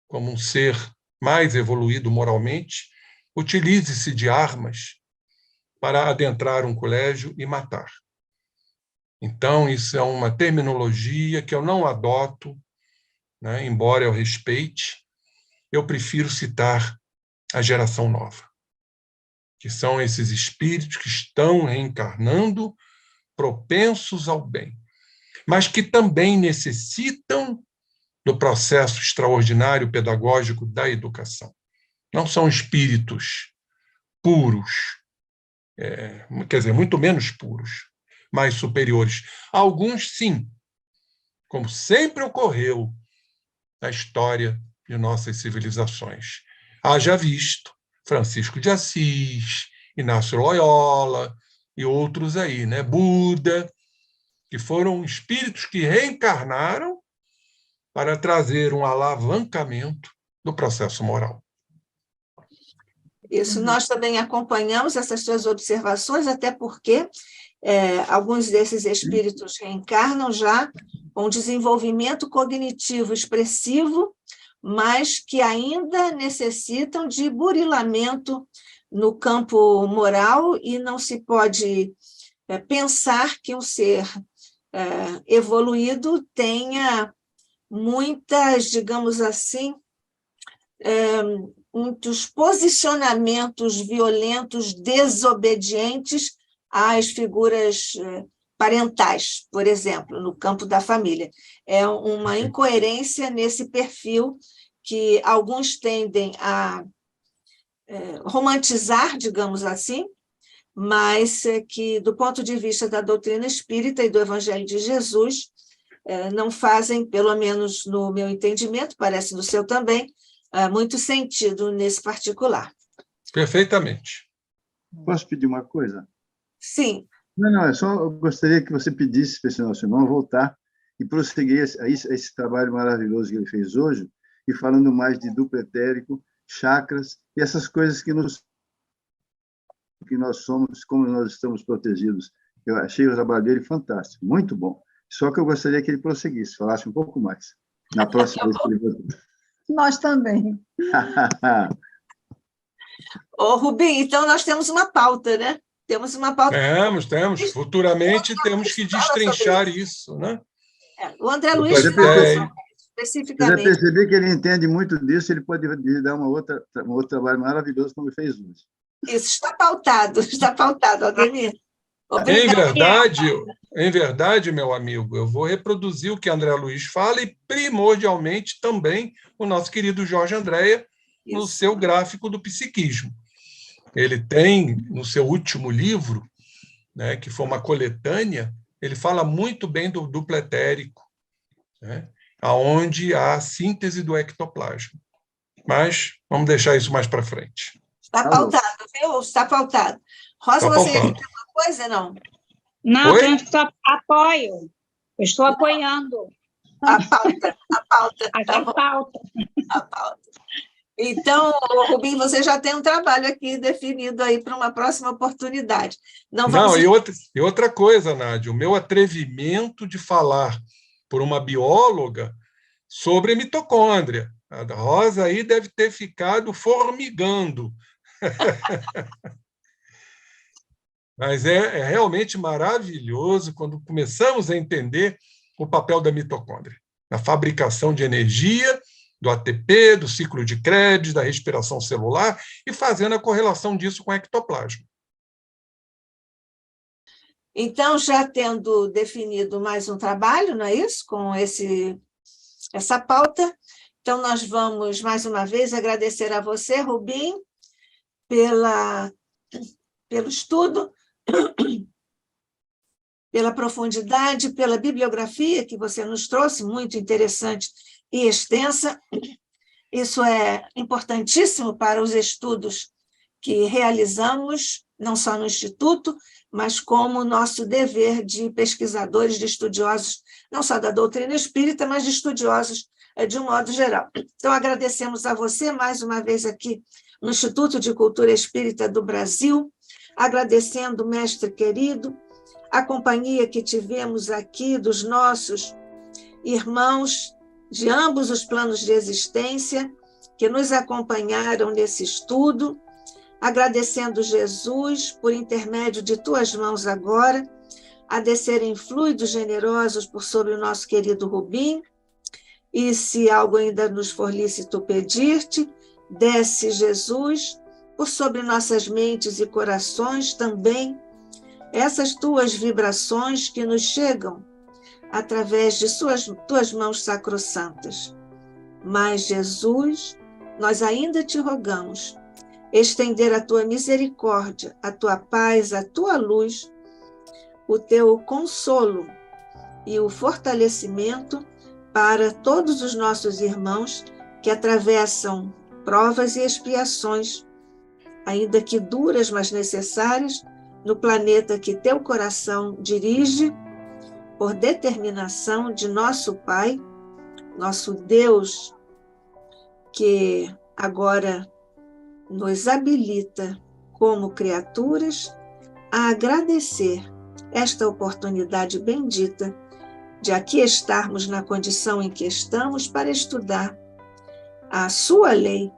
como um ser mais evoluído moralmente utilize-se de armas para adentrar um colégio e matar. Então, isso é uma terminologia que eu não adoto, né, embora eu respeite, eu prefiro citar a geração nova, que são esses espíritos que estão reencarnando propensos ao bem, mas que também necessitam do processo extraordinário pedagógico da educação. Não são espíritos puros, quer dizer, muito menos puros, mais superiores. Alguns, sim, como sempre ocorreu na história de nossas civilizações. Haja visto Francisco de Assis, Inácio Loyola e outros aí, né? Buda, que foram espíritos que reencarnaram para trazer um alavancamento do processo moral. Isso, nós também acompanhamos essas suas observações, até porque alguns desses espíritos reencarnam já com desenvolvimento cognitivo expressivo, mas que ainda necessitam de burilamento no campo moral, e não se pode pensar que um ser evoluído tenha muitas, digamos assim, muitos posicionamentos violentos, desobedientes às figuras parentais, por exemplo, no campo da família. É uma incoerência nesse perfil que alguns tendem a romantizar, digamos assim, mas que, do ponto de vista da doutrina espírita e do Evangelho de Jesus, não fazem, pelo menos no meu entendimento, parece no seu também, muito sentido nesse particular. Perfeitamente. Posso pedir uma coisa? Sim. Não, eu gostaria que você pedisse para esse nosso irmão voltar e prosseguir esse trabalho maravilhoso que ele fez hoje, e falando mais de duplo etérico, chakras e essas coisas que nós somos, como nós estamos protegidos. Eu achei o trabalho dele fantástico, muito bom. Só que eu gostaria que ele prosseguisse, falasse um pouco mais, na próxima vez que ele voltar. Nós também. Ô, Rubim, então nós temos uma pauta, né? Temos uma pauta. Temos. Futuramente temos que destrinchar isso, né? O André Do Luiz fala Pletério. sobre isso, Eu já especificamente. percebi que ele entende muito disso, ele pode lhe dar um outro trabalho maravilhoso, como ele fez hoje. Isso está pautado, Aldemir. Em verdade, meu amigo, eu vou reproduzir o que André Luiz fala e, primordialmente, também o nosso querido Jorge Andréa, no seu gráfico do psiquismo. Ele tem, no seu último livro, né, que foi uma coletânea, ele fala muito bem do duplo etérico, né, onde há a síntese do ectoplasma. Mas vamos deixar isso mais para frente. Está pautado, viu? Está pautado. Rosa, você ia dizer alguma coisa, não? Não, eu apoio. Eu estou apoiando. A pauta. Tá pauta. A pauta. Então, Rubim, você já tem um trabalho aqui definido aí para uma próxima oportunidade. E outra coisa, Nádia, o meu atrevimento de falar por uma bióloga sobre mitocôndria. A Rosa aí deve ter ficado formigando. Mas é realmente maravilhoso quando começamos a entender o papel da mitocôndria na fabricação de energia, do ATP, do ciclo de Krebs, da respiração celular, e fazendo a correlação disso com o ectoplasma. Então, já tendo definido mais um trabalho, não é isso? Com essa pauta, então nós vamos, mais uma vez, agradecer a você, Rubim, pelo estudo, pela profundidade, pela bibliografia que você nos trouxe, muito interessante e extensa. Isso é importantíssimo para os estudos que realizamos, não só no Instituto, mas como nosso dever de pesquisadores, de estudiosos, não só da doutrina espírita, mas de estudiosos de um modo geral. Então, agradecemos a você mais uma vez aqui no Instituto de Cultura Espírita do Brasil, agradecendo o mestre querido, a companhia que tivemos aqui dos nossos irmãos de ambos os planos de existência, que nos acompanharam nesse estudo, agradecendo Jesus por intermédio de tuas mãos agora, a descerem fluidos generosos por sobre o nosso querido Rubim, e se algo ainda nos for lícito pedir-te, desce Jesus por sobre nossas mentes e corações também, essas tuas vibrações que nos chegam através de tuas mãos sacrossantas. Mas, Jesus, nós ainda te rogamos estender a tua misericórdia, a tua paz, a tua luz, o teu consolo e o fortalecimento para todos os nossos irmãos que atravessam provas e expiações, ainda que duras, mas necessárias, no planeta que teu coração dirige, por determinação de nosso Pai, nosso Deus, que agora nos habilita como criaturas a agradecer esta oportunidade bendita de aqui estarmos na condição em que estamos para estudar a sua lei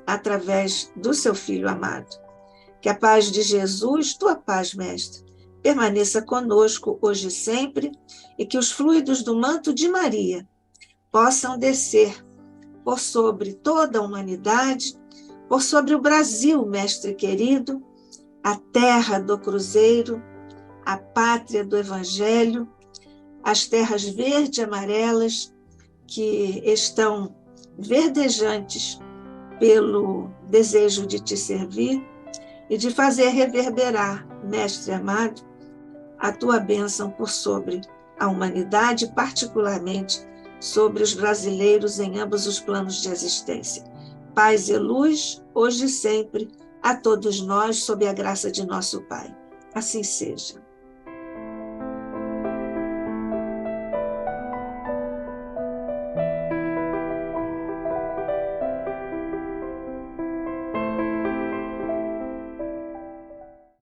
através do seu Filho amado. Que a paz de Jesus, tua paz, Mestre, permaneça conosco hoje e sempre, e que os fluidos do manto de Maria possam descer por sobre toda a humanidade, por sobre o Brasil, Mestre querido, a terra do Cruzeiro, a pátria do Evangelho, as terras verde e amarelas que estão verdejantes pelo desejo de te servir e de fazer reverberar, Mestre amado, a tua bênção por sobre a humanidade, particularmente sobre os brasileiros em ambos os planos de existência. Paz e luz, hoje e sempre, a todos nós, sob a graça de nosso Pai. Assim seja.